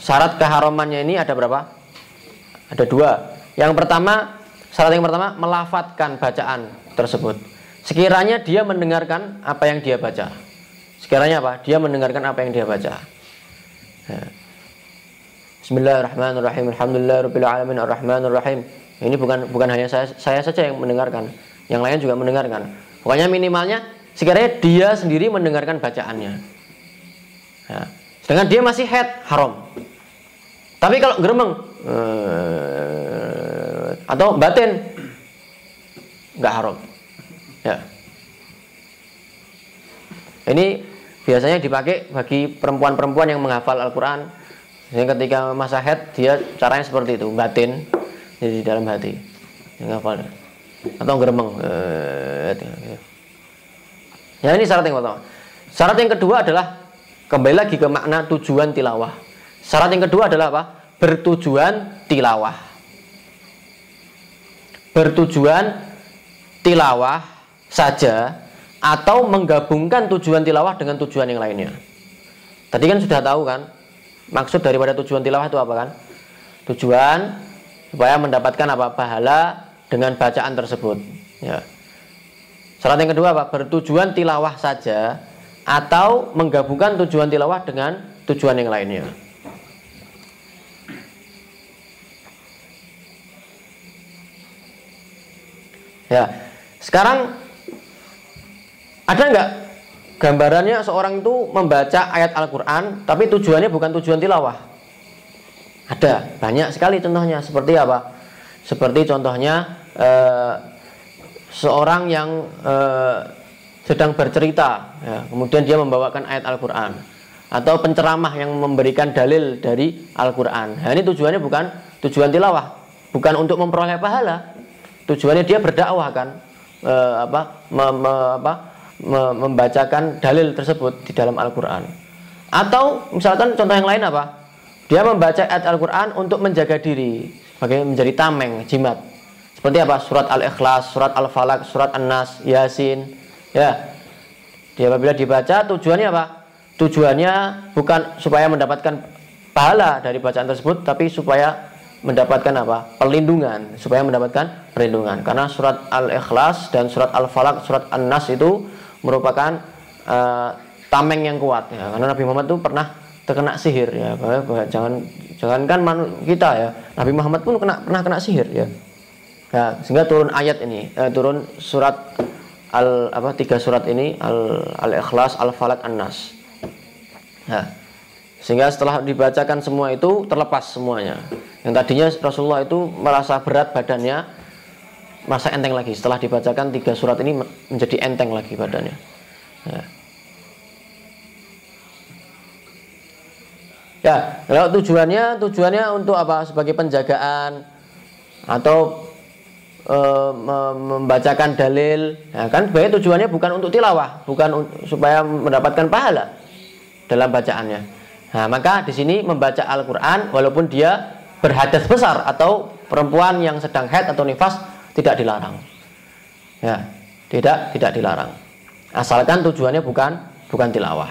Syarat keharamannya ini ada berapa? Ada dua. Syarat yang pertama, melafadzkan bacaan tersebut. Sekiranya dia mendengarkan apa yang dia baca. Sekiranya apa? Dia mendengarkan apa yang dia baca. Ya. Bismillahirrahmanirrahim. Alhamdulillahirabbil alamin arrahmanir rahim. Ini bukan hanya saya saja yang mendengarkan, yang lain juga mendengarkan. Pokoknya minimalnya sekiranya dia sendiri mendengarkan bacaannya. Ya. Sedangkan dia masih haid, haram. Tapi kalau geremeng atau batin, nggak haram. Ya. Ini biasanya dipakai bagi perempuan-perempuan yang menghafal Al-Quran. Jadi ketika masa haid, dia caranya seperti itu, batin, jadi di dalam hati, menghafal. Atau geremeng. Ya, ini syarat yang pertama. Syarat yang kedua adalah kembali lagi ke makna tujuan tilawah. Syarat yang kedua adalah apa? Bertujuan tilawah. Bertujuan tilawah saja, atau menggabungkan tujuan tilawah dengan tujuan yang lainnya. Tadi kan sudah tahu kan, maksud daripada tujuan tilawah itu apa kan? Tujuan supaya mendapatkan apa? Pahala dengan bacaan tersebut. Ya. Syarat yang kedua apa? Bertujuan tilawah saja, atau menggabungkan tujuan tilawah dengan tujuan yang lainnya. Ya, sekarang ada nggak gambarannya seorang itu membaca ayat Al-Quran tapi tujuannya bukan tujuan tilawah? Ada, banyak sekali contohnya. Seperti apa? Seperti contohnya seorang yang sedang bercerita, ya, kemudian dia membawakan ayat Al-Quran, atau penceramah yang memberikan dalil dari Al-Quran. Nah, ini tujuannya bukan tujuan tilawah, bukan untuk memperoleh pahala. Tujuannya dia berdakwah kan, membacakan dalil tersebut di dalam Al-Quran. Atau misalkan contoh yang lain apa? Dia membaca ayat Al-Quran untuk menjaga diri, sebagai menjadi tameng, jimat. Seperti apa? Surat Al-Ikhlas, surat Al-Falaq, surat An-Nas, Yasin. Ya, dia apabila dibaca tujuannya apa? Tujuannya bukan supaya mendapatkan pahala dari bacaan tersebut, tapi supaya mendapatkan apa? Perlindungan, supaya mendapatkan perlindungan. Karena surat Al-Ikhlas dan surat Al-Falaq, surat An-Nas itu merupakan tameng yang kuat, ya. Karena Nabi Muhammad itu pernah terkena sihir, ya. Jangankan kita, ya, Nabi Muhammad pun pernah kena sihir, ya. Ya, sehingga turun ayat ini, turun surat tiga surat ini, Al-Ikhlas, Al-Falaq, An-Nas. Ya. Sehingga setelah dibacakan semua itu terlepas semuanya. Yang tadinya Rasulullah itu merasa berat badannya, masa enteng lagi. Setelah dibacakan tiga surat ini menjadi enteng lagi badannya. Ya, kalau tujuannya untuk apa? Sebagai penjagaan atau membacakan dalil, nah, kan sebenarnya tujuannya bukan untuk tilawah, bukan supaya mendapatkan pahala dalam bacaannya. Nah, maka di sini membaca Al-Quran walaupun dia berhadas besar atau perempuan yang sedang haid atau nifas tidak dilarang. Ya, tidak dilarang. Asalkan tujuannya bukan tilawah.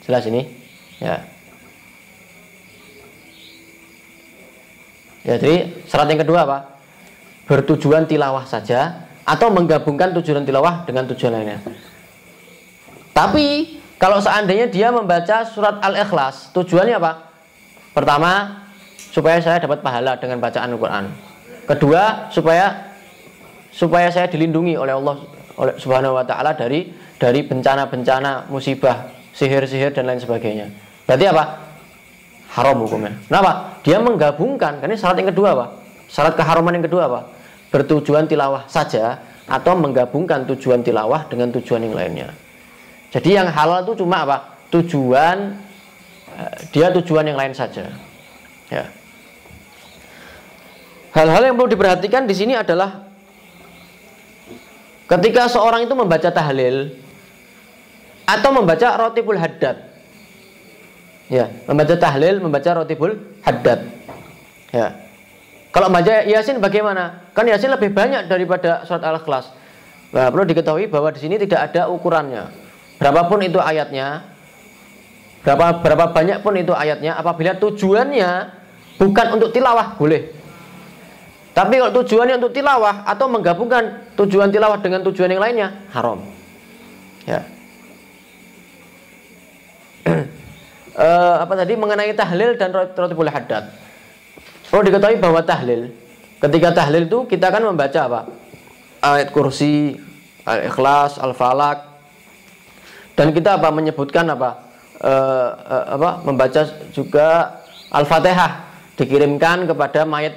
Jelas ini? Ya. Jadi syarat yang kedua apa? Bertujuan tilawah saja atau menggabungkan tujuan tilawah dengan tujuan lainnya. Tapi kalau seandainya dia membaca surat Al-Ikhlas, tujuannya apa? Pertama, supaya saya dapat pahala dengan bacaan Al-Quran. Kedua, supaya saya dilindungi oleh Allah Subhanahu wa taala dari bencana-bencana, musibah, sihir-sihir dan lain sebagainya. Berarti apa? Haram hukumnya. Kenapa? Dia menggabungkan. Karena syarat yang kedua apa? Syarat keharuman yang kedua apa? Bertujuan tilawah saja atau menggabungkan tujuan tilawah dengan tujuan yang lainnya. Jadi yang halal itu cuma apa? Tujuan yang lain saja. Ya. Hal-hal yang perlu diperhatikan di sini adalah ketika seorang itu membaca tahlil atau membaca rotibul haddad. Ya, membaca tahlil, membaca rotibul haddad. Ya. Kalau membaca Yasin bagaimana? Kan Yasin lebih banyak daripada surat Al-Ikhlas. Nah, perlu diketahui bahwa di sini tidak ada ukurannya. Berapapun itu ayatnya, berapa banyak pun itu ayatnya, apabila tujuannya bukan untuk tilawah boleh. Tapi kalau tujuannya untuk tilawah atau menggabungkan tujuan tilawah dengan tujuan yang lainnya, haram. Ya. Apa tadi mengenai tahlil dan rotibul haddad. Perlu diketahui bahwa tahlil, ketika tahlil itu kita akan membaca apa? Ayat kursi, Al-Ikhlas, Al-Falaq, dan kita apa? Menyebutkan apa? Membaca juga Al-Fatihah, dikirimkan kepada mayat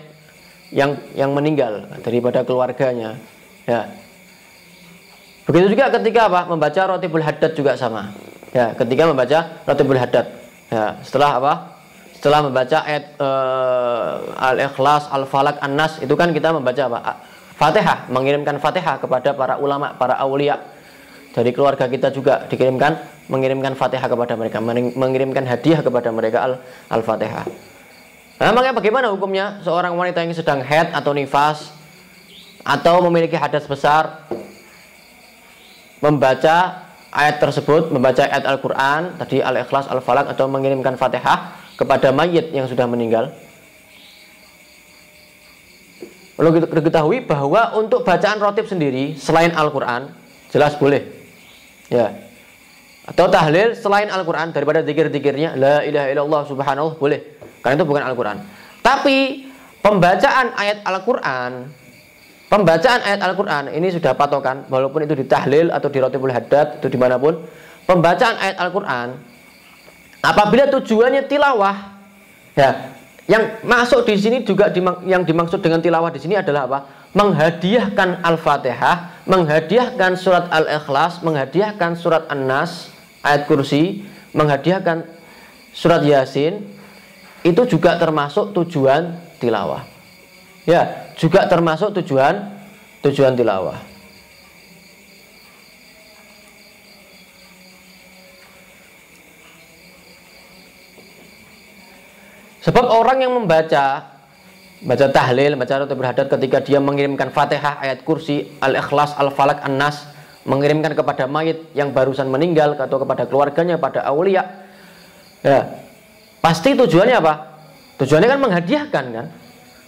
yang meninggal daripada keluarganya. Ya. Begitu juga ketika apa? Membaca rotibul haddad juga sama. Ya, ketika membaca rotibul haddad. Ya, setelah apa? Setelah membaca ayat Al-Ikhlas, Al-Falaq, An-Nas, itu kan kita membaca apa? Fatihah, mengirimkan Fatihah kepada para ulama, para aulia dari keluarga kita juga mengirimkan Fatihah kepada mereka, mengirimkan hadiah kepada mereka Al-Fatihah. Nah, makanya bagaimana hukumnya seorang wanita yang sedang haid atau nifas atau memiliki hadas besar membaca ayat tersebut, membaca ayat Al-Quran tadi Al-Ikhlas, Al-Falaq, atau mengirimkan Fatihah kepada mayit yang sudah meninggal? Perlu diketahui bahwa untuk bacaan rotib sendiri selain Al-Quran jelas boleh, ya. Atau tahlil selain Al-Quran daripada zikir-zikirnya la ilaha illallah subhanallah boleh, karena itu bukan Al-Quran. Tapi pembacaan ayat Al-Quran ini sudah patokan, walaupun itu di tahlil atau di rotibul haddad atau dimanapun, pembacaan ayat Al-Quran apabila tujuannya tilawah, ya, yang masuk di sini juga yang dimaksud dengan tilawah di sini adalah apa? Menghadiahkan Al-Fatihah, menghadiahkan surat Al-Ikhlas, menghadiahkan surat An-Nas, ayat kursi, menghadiahkan surat Yasin, itu juga termasuk tujuan tilawah. Ya, juga termasuk tujuan tilawah. Sebab orang yang membaca tahlil, membaca rotibul haddad ketika dia mengirimkan Fatihah, ayat kursi, Al-Ikhlas, Al-Falaq, An-Nas, mengirimkan kepada mayit yang barusan meninggal atau kepada keluarganya, pada aulia, ya, pasti tujuannya apa? Tujuannya kan menghadiahkan, kan?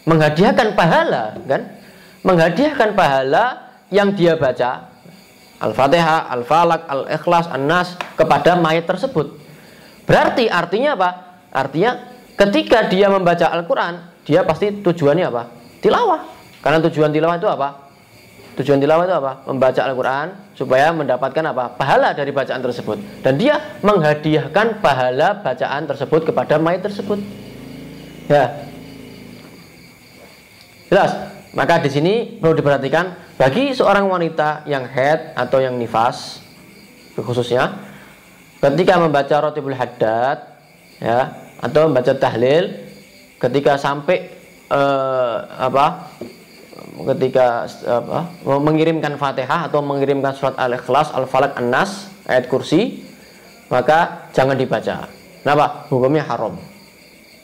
Menghadiahkan pahala, kan? Menghadiahkan pahala yang dia baca Al-Fatihah, Al-Falaq, Al-Ikhlas, An-Nas kepada mayit tersebut. Berarti artinya apa? Artinya ketika dia membaca Al-Quran, dia pasti tujuannya apa? Tilawah. Karena tujuan tilawah itu apa? Tujuan tilawah itu apa? Membaca Al-Quran supaya mendapatkan apa? Pahala dari bacaan tersebut. Dan dia menghadiahkan pahala bacaan tersebut kepada mayit tersebut. Ya. Jelas? Maka di sini perlu diperhatikan bagi seorang wanita yang haid atau yang nifas khususnya ketika membaca rotibul haddad, ya, atau membaca tahlil, ketika sampai mengirimkan Fatihah atau mengirimkan surat Al-Ikhlas, Al-Falaq, An-Nas, ayat kursi, maka jangan dibaca. Kenapa? Hukumnya haram.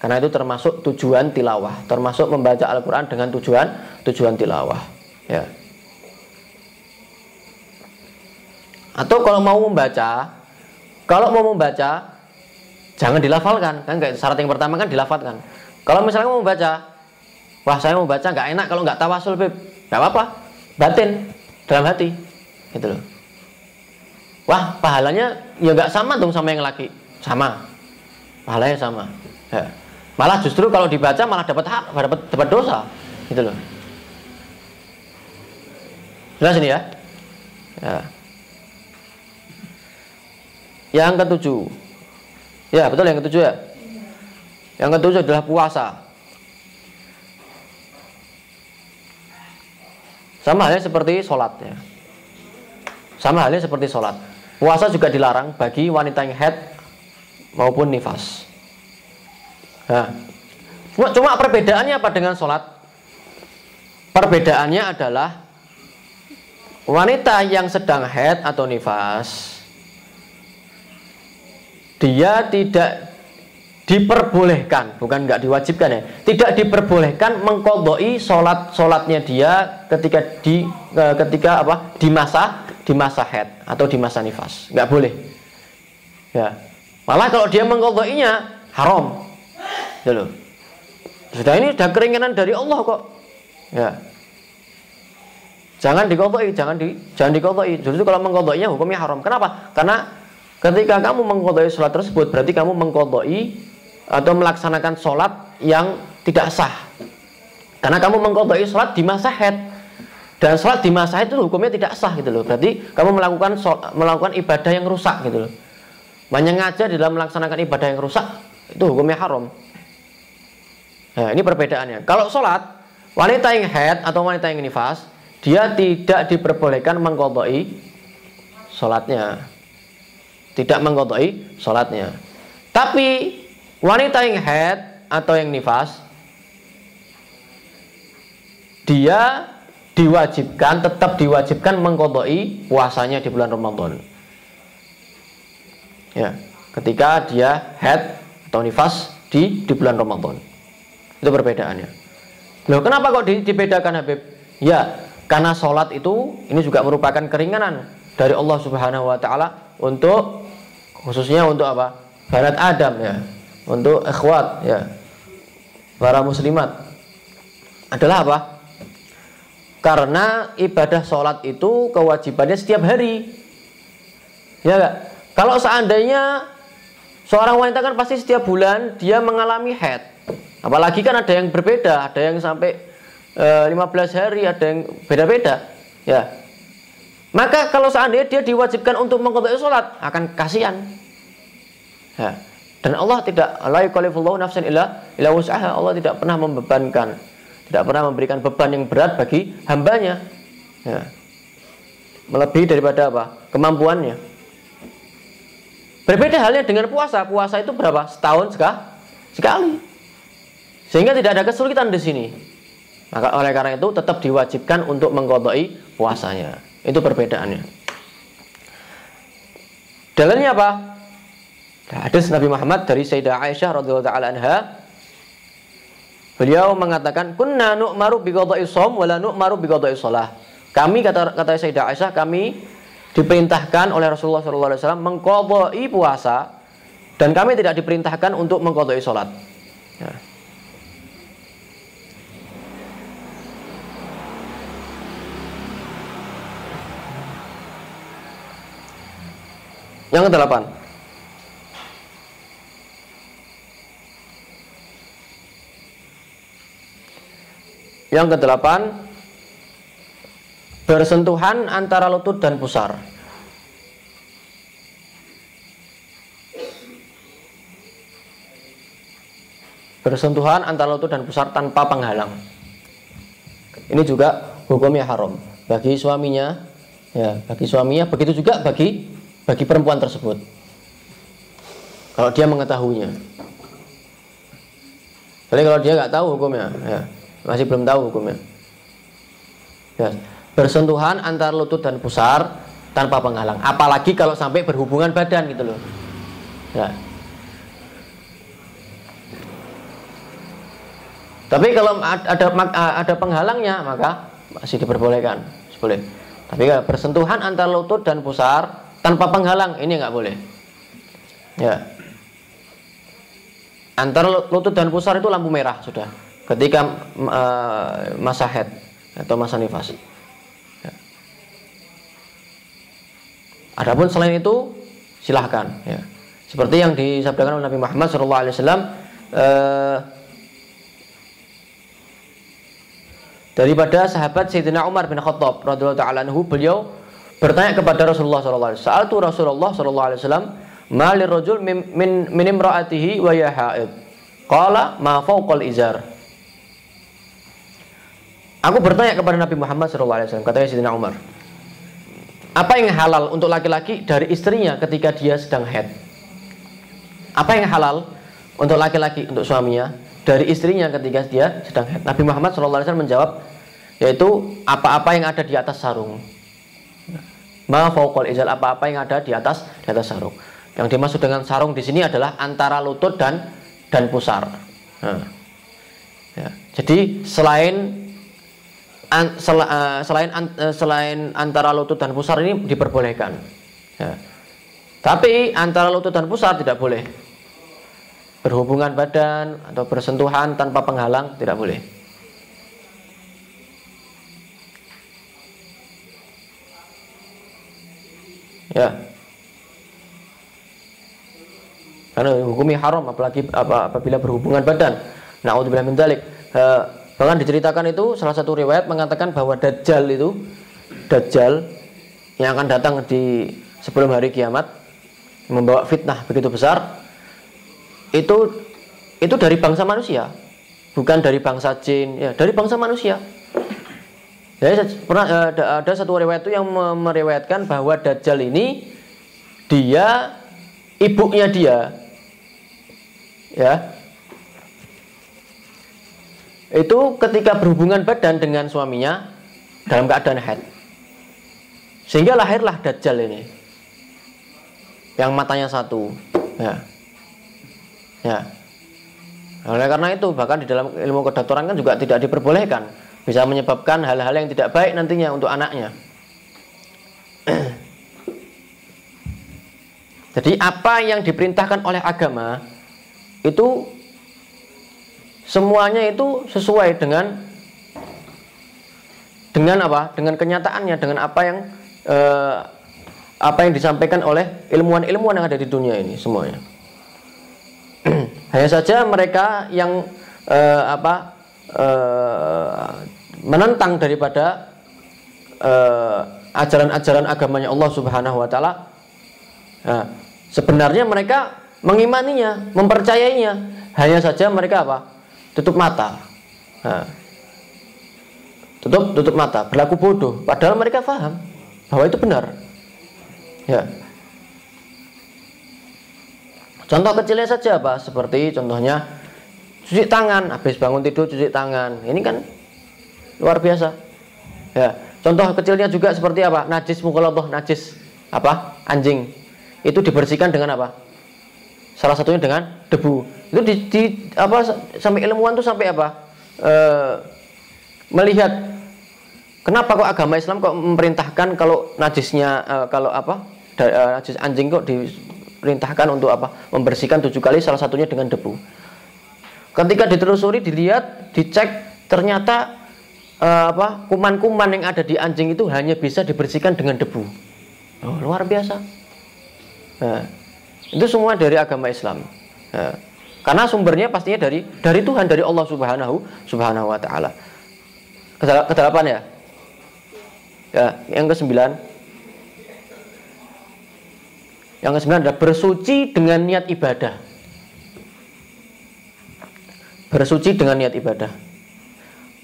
Karena itu termasuk tujuan tilawah, termasuk membaca Al-Quran dengan tujuan tilawah. Ya. Atau kalau mau membaca, jangan dilafalkan. Kan kayak syarat yang pertama kan dilafalkan. Kalau misalnya mau membaca, wah saya mau baca nggak enak kalau nggak tawasul, Beb. Nggak apa-apa, batin dalam hati, gitu loh. Wah pahalanya ya nggak sama dong sama yang laki, sama, pahalanya sama. Ya. Malah justru kalau dibaca malah dapat dosa, gitu loh. Jelas ini ya. Ya. Yang ketujuh, ya betul yang ketujuh ya. Yang ketujuh adalah puasa. Sama halnya seperti sholat ya. Sama halnya seperti sholat. Puasa juga dilarang bagi wanita yang haid maupun nifas. Nah, cuma perbedaannya apa dengan sholat? Perbedaannya adalah wanita yang sedang haid atau nifas, dia tidak diperbolehkan, bukan nggak diwajibkan ya, tidak diperbolehkan mengqadha'i sholatnya dia ketika di masa haid atau di masa nifas, nggak boleh. Ya, malah kalau dia mengqadha'inya haram. Ya loh. Sudah ini sudah keringanan dari Allah kok. Ya. Jangan diqadha'i, jangan diqadha'i. Justru kalau mengqadha'inya hukumnya haram. Kenapa? Karena ketika kamu mengqadha'i sholat tersebut berarti kamu mengqadha'i atau melaksanakan sholat yang tidak sah. Karena kamu mengqadha'i sholat di masa haid, dan sholat di masa haid itu hukumnya tidak sah gitu loh. Berarti kamu melakukan ibadah yang rusak gitu loh. Menyengaja di dalam melaksanakan ibadah yang rusak itu hukumnya haram. Nah, ini perbedaannya. Kalau sholat, wanita yang haid atau wanita yang nifas, dia tidak diperbolehkan mengqadha'i sholatnya. Tidak mengqadha'i sholatnya. Tapi wanita yang haid atau yang nifas, dia tetap diwajibkan mengqadha'i puasanya di bulan Ramadan. Ya, ketika dia haid atau nifas di bulan Ramadan. Itu perbedaannya. Loh, kenapa kok dibedakan, Habib? Ya, karena sholat itu ini juga merupakan keringanan dari Allah Subhanahu wa taala untuk khususnya untuk apa? Banat Adam ya. Untuk ikhwat ya, para muslimat, adalah apa? Karena ibadah sholat itu kewajibannya setiap hari, ya gak? Kalau seandainya seorang wanita kan pasti setiap bulan dia mengalami haid, apalagi kan ada yang berbeda, ada yang sampai 15 hari, ada yang beda-beda ya. Maka kalau seandainya dia diwajibkan untuk mengqadha'i sholat, akan kasihan ya. Dan Allah tidak, la yukallifullahu nafsan illa wus'aha. Allah tidak pernah membebankan, tidak pernah memberikan beban yang berat bagi hambanya ya. Melebihi daripada apa? Kemampuannya. Berbeda halnya dengan puasa. Puasa itu berapa? Setahun sekali. Sehingga tidak ada kesulitan di sini. Maka oleh karena itu tetap diwajibkan untuk mengqadha'i puasanya. Itu perbedaannya. Dalilnya apa? Hadis Nabi Muhammad dari Sayyidah Aisyah radhiyallahu ta'ala anha. Beliau mengatakan, "Kunna nu'maru bi qadha'i shaum wa la nu'maru bi qadha'i shalah." Kami kata Sayyidah Aisyah, kami diperintahkan oleh Rasulullah sallallahu alaihi wasallam mengqadha'i puasa, dan kami tidak diperintahkan untuk mengqadha'i salat. Ya. Yang ke-8, bersentuhan antara lutut dan pusar. Bersentuhan antara lutut dan pusar tanpa penghalang. Ini juga hukumnya haram bagi suaminya, ya, bagi suaminya, begitu juga bagi perempuan tersebut. Kalau dia mengetahuinya. Jadi kalau dia nggak tahu hukumnya, ya, masih belum tahu hukumnya. Ya. Bersentuhan antara lutut dan pusar tanpa penghalang. Apalagi kalau sampai berhubungan badan gitu loh. Ya. Tapi kalau ada penghalangnya maka masih diperbolehkan, boleh. Tapi kalau bersentuhan antara lutut dan pusar tanpa penghalang ini nggak boleh. Ya. Antara lutut dan pusar itu lampu merah sudah. Ketika masa haid atau masa nifas. Ya. Adapun selain itu silahkan. Ya. Seperti yang disabdakan oleh Nabi Muhammad SAW. Daripada sahabat Sayyidina Umar bin Khattab radhiyallahu ta'ala anhu, beliau bertanya kepada Rasulullah sallallahu alaihi wasallam, "Sa'altu Rasulullah sallallahu alaihi wasallam, ma lirrajul min imra'atihi wa ya haid?" Qala ma fawqal izar. Aku bertanya kepada Nabi Muhammad sallallahu alaihi wasallam, katanya Sayyidina Umar, apa yang halal untuk laki-laki dari istrinya ketika dia sedang haid? Apa yang halal untuk laki-laki, untuk suaminya dari istrinya ketika dia sedang haid? Nabi Muhammad SAW menjawab, yaitu apa-apa yang ada di atas sarung. Ma fauqal izar, apa-apa yang ada di atas sarung. Yang dimaksud dengan sarung di sini adalah antara lutut dan pusar. Nah, ya. Jadi selain antara lutut dan pusar ini diperbolehkan. Ya. Tapi antara lutut dan pusar tidak boleh. Berhubungan badan atau bersentuhan tanpa penghalang tidak boleh. Ya. Karena hukumnya haram apalagi apabila berhubungan badan. Na'udzubillah min dzalik. Bahkan diceritakan itu salah satu riwayat mengatakan bahwa Dajjal yang akan datang di sebelum hari kiamat membawa fitnah begitu besar. Itu dari bangsa manusia, bukan dari bangsa jin, ya, dari bangsa manusia. Jadi ada satu riwayat itu yang meriwayatkan bahwa Dajjal ini ibunya dia, ya, itu ketika berhubungan badan dengan suaminya dalam keadaan haid, sehingga lahirlah Dajjal ini, yang matanya satu, ya. Ya. Oleh karena itu bahkan di dalam ilmu kedokteran kan juga tidak diperbolehkan, bisa menyebabkan hal-hal yang tidak baik nantinya untuk anaknya. Jadi apa yang diperintahkan oleh agama itu semuanya itu sesuai dengan apa? Dengan kenyataannya, dengan apa yang disampaikan oleh ilmuwan-ilmuwan yang ada di dunia ini semuanya. Hanya saja mereka yang menentang daripada ajaran-ajaran agamanya Allah Subhanahu wa taala, sebenarnya mereka mengimaninya, mempercayainya. Hanya saja mereka tutup mata. Tutup mata, berlaku bodoh, padahal mereka paham bahwa itu benar. Ya. Contoh kecilnya saja seperti contohnya cuci tangan, habis bangun tidur cuci tangan. Ini kan luar biasa. Ya, contoh kecilnya juga seperti najis mukhalladhah, najis anjing. Itu dibersihkan dengan salah satunya dengan debu. Itu sampai ilmuwan tuh sampai melihat kenapa kok agama Islam kok memerintahkan kalau najisnya najis anjing kok diperintahkan untuk membersihkan 7 kali, salah satunya dengan debu. Ketika ditelusuri, dilihat, dicek, ternyata kuman-kuman yang ada di anjing itu hanya bisa dibersihkan dengan debu. Oh, luar biasa. Nah, itu semua dari agama Islam. Nah, karena sumbernya pastinya dari Tuhan, dari Allah Subhanahu wa taala. Kedelapan ya. Ya, yang ke-9. Yang ke-9 adalah bersuci dengan niat ibadah. Bersuci dengan niat ibadah.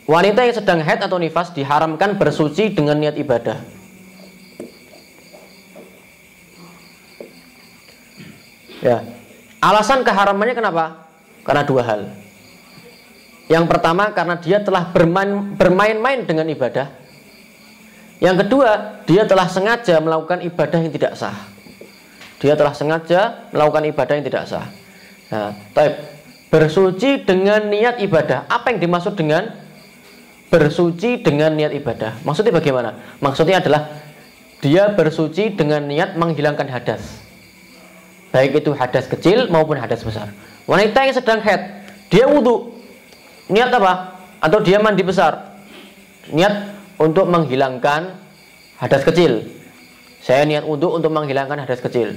Wanita yang sedang haid atau nifas diharamkan bersuci dengan niat ibadah. Ya. Alasan keharamannya kenapa? Karena 2 hal. Yang pertama karena dia telah bermain-main dengan ibadah. Yang kedua, dia telah sengaja melakukan ibadah yang tidak sah. Dia telah sengaja melakukan ibadah yang tidak sah. Nah, bersuci dengan niat ibadah. Apa yang dimaksud dengan bersuci dengan niat ibadah? Maksudnya bagaimana? Maksudnya adalah dia bersuci dengan niat menghilangkan hadas, baik itu hadas kecil maupun hadas besar. Wanita yang sedang haid, dia wudhu, niat apa? Atau dia mandi besar, niat untuk menghilangkan hadas kecil. Saya niat wudhu untuk menghilangkan hadas kecil.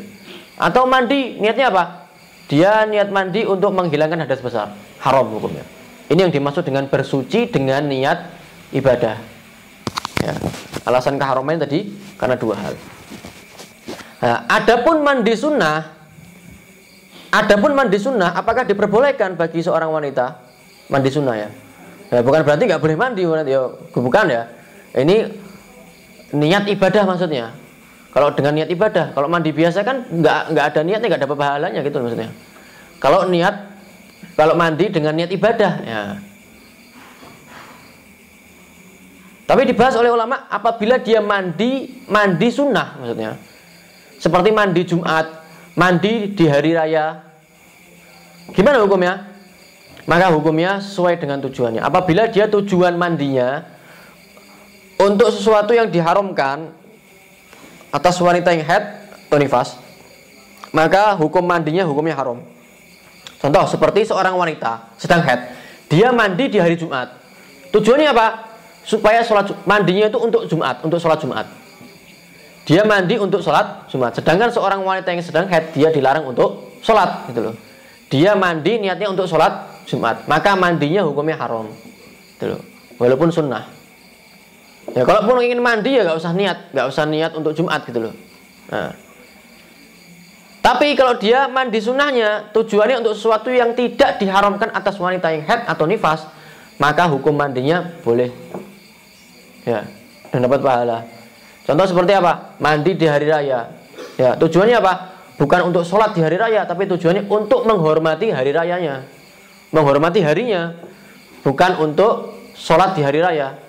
Atau mandi, niatnya apa? Dia niat mandi untuk menghilangkan hadas besar. Haram hukumnya. Ini yang dimaksud dengan bersuci dengan niat ibadah. Ya. Alasan keharaman tadi karena dua hal. Nah, adapun mandi sunnah, apakah diperbolehkan bagi seorang wanita mandi sunnah ya? Nah, bukan berarti nggak boleh mandi, ya, bukan ya. Ini niat ibadah maksudnya. Kalau dengan niat ibadah, kalau mandi biasa kan nggak ada niatnya, nggak ada pahalanya gitu maksudnya. Kalau mandi dengan niat ibadah, ya. Tapi dibahas oleh ulama apabila dia mandi sunnah maksudnya. Seperti mandi Jumat, mandi di hari raya. Gimana hukumnya? Maka hukumnya sesuai dengan tujuannya. Apabila dia tujuan mandinya untuk sesuatu yang diharamkan atas wanita yang haid atau nifas, maka hukum mandinya hukumnya haram. Contoh seperti seorang wanita sedang haid, dia mandi di hari Jumat. Tujuannya apa? Supaya mandinya itu untuk Jumat, untuk sholat Jumat. Dia mandi untuk sholat Jumat. Sedangkan seorang wanita yang sedang haid, dia dilarang untuk sholat, gitu loh. Dia mandi niatnya untuk sholat Jumat, maka mandinya hukumnya haram, gitu loh. Walaupun sunnah. Ya kalau pun ingin mandi ya nggak usah niat untuk Jumat, gitu loh. Nah. Tapi kalau dia mandi sunnahnya tujuannya untuk sesuatu yang tidak diharamkan atas wanita yang haid atau nifas, maka hukum mandinya boleh. Ya, dan dapat pahala. Contoh seperti apa? Mandi di hari raya. Ya, tujuannya apa? Bukan untuk sholat di hari raya, tapi tujuannya untuk menghormati hari rayanya, menghormati harinya, bukan untuk sholat di hari raya.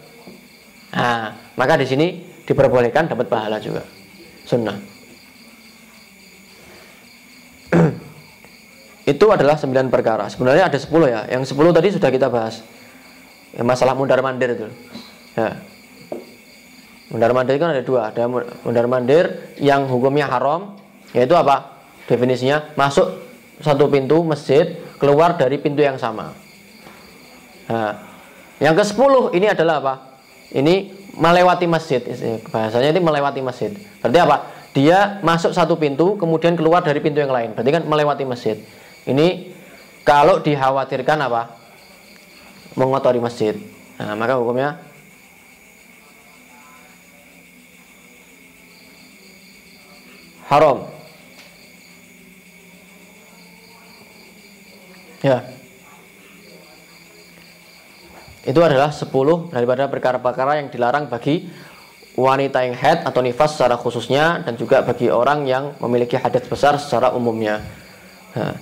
Nah, maka di sini diperbolehkan dapat pahala juga, sunnah. Itu adalah 9 perkara. Sebenarnya ada 10 ya. Yang 10 tadi sudah kita bahas. Ya, masalah mundar-mandir itu. Ya. Mundar-mandir kan ada 2. Ada mundar-mandir yang hukumnya haram, yaitu apa? Definisinya masuk satu pintu masjid, keluar dari pintu yang sama. Nah, yang ke-10 ini adalah apa? Ini melewati masjid. Bahasanya ini melewati masjid. Berarti apa? Dia masuk satu pintu, kemudian keluar dari pintu yang lain. Berarti kan melewati masjid. Ini kalau dikhawatirkan apa? Mengotori masjid. Nah, maka hukumnya haram. Ya. Itu adalah 10 daripada perkara-perkara yang dilarang bagi wanita yang haid atau nifas secara khususnya, dan juga bagi orang yang memiliki hadas besar secara umumnya. Nah,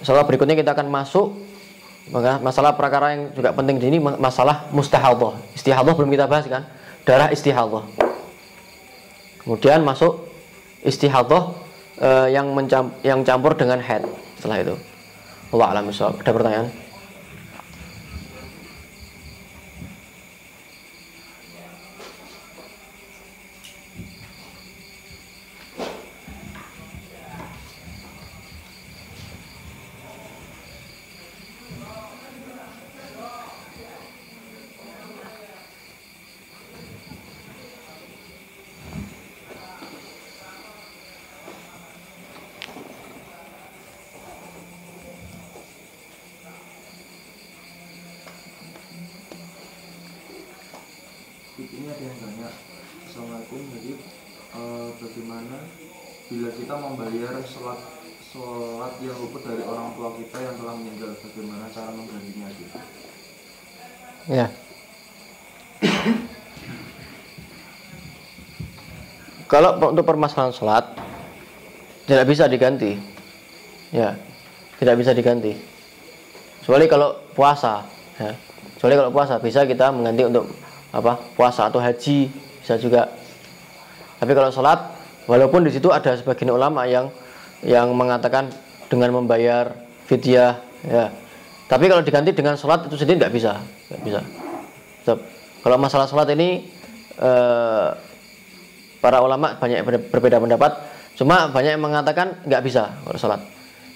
setelah berikutnya kita akan masuk masalah perkara yang juga penting di sini, masalah mustahadhah. Istihadhah belum kita bahas kan? Darah istihadhah. Kemudian masuk istihadhah yang campur dengan haid setelah itu. Wallahu a'lam bishawab. Ada pertanyaan? Ini ada yang tanya, Assalamualaikum, jadi bagaimana bila kita membayar sholat yang luput dari orang tua kita yang telah meninggal, bagaimana cara menggantinya gitu? Ya. Kalau untuk permasalahan sholat tidak bisa diganti, ya, tidak bisa diganti. Kecuali kalau puasa, ya. Kecuali kalau puasa bisa kita mengganti untuk puasa atau haji bisa juga. Tapi kalau sholat, walaupun di situ ada sebagian ulama yang mengatakan dengan membayar fidyah, ya. Tapi kalau diganti dengan sholat itu sendiri nggak bisa. So, kalau masalah sholat ini para ulama banyak berbeda pendapat. Cuma banyak yang mengatakan nggak bisa kalau sholat.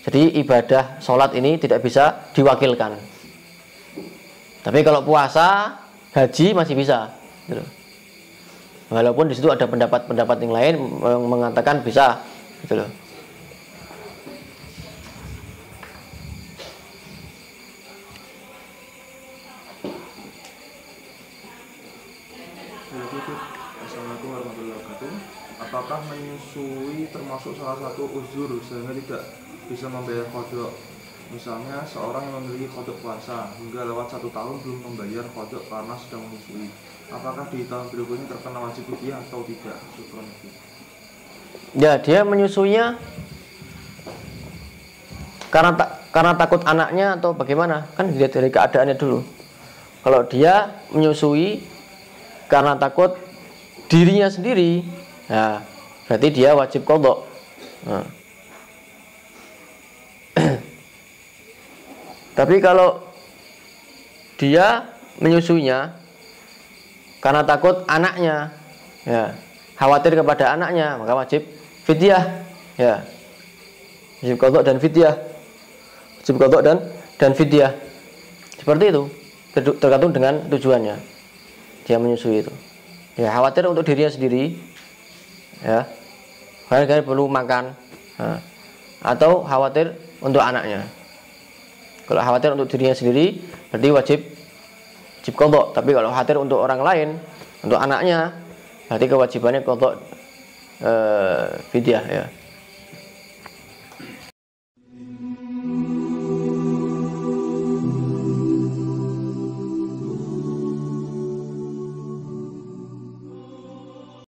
Jadi ibadah sholat ini tidak bisa diwakilkan. Tapi kalau puasa, haji masih bisa. Gitu. Walaupun di situ ada pendapat-pendapat yang lain yang mengatakan bisa, gitu loh. Assalamualaikum warahmatullahi wabarakatuh. Apakah menyusui termasuk salah satu uzur sehingga tidak bisa membayar qadha? Misalnya seorang yang memiliki qadha puasa hingga lewat 1 tahun belum membayar qadha karena sedang menyusui. Apakah di tahun berikutnya terkena wajib fidyah atau tidak? Ya, dia menyusuinya karena takut anaknya atau bagaimana? Kan dilihat dari keadaannya dulu. Kalau dia menyusui karena takut dirinya sendiri, nah, berarti dia wajib qadha. Nah. Tapi kalau dia menyusuinya karena takut anaknya, ya, khawatir kepada anaknya, maka wajib fidyah, ya, wajib qadha dan fidyah, wajib qadha dan fidyah. Seperti itu, tergantung dengan tujuannya. Dia menyusui itu, ya, khawatir untuk dirinya sendiri, ya, khawatir perlu makan, nah, atau khawatir untuk anaknya. Kalau khawatir untuk dirinya sendiri, berarti wajib qadha. Tapi kalau khawatir untuk orang lain, untuk anaknya, berarti kewajibannya qadha fidyah, ya.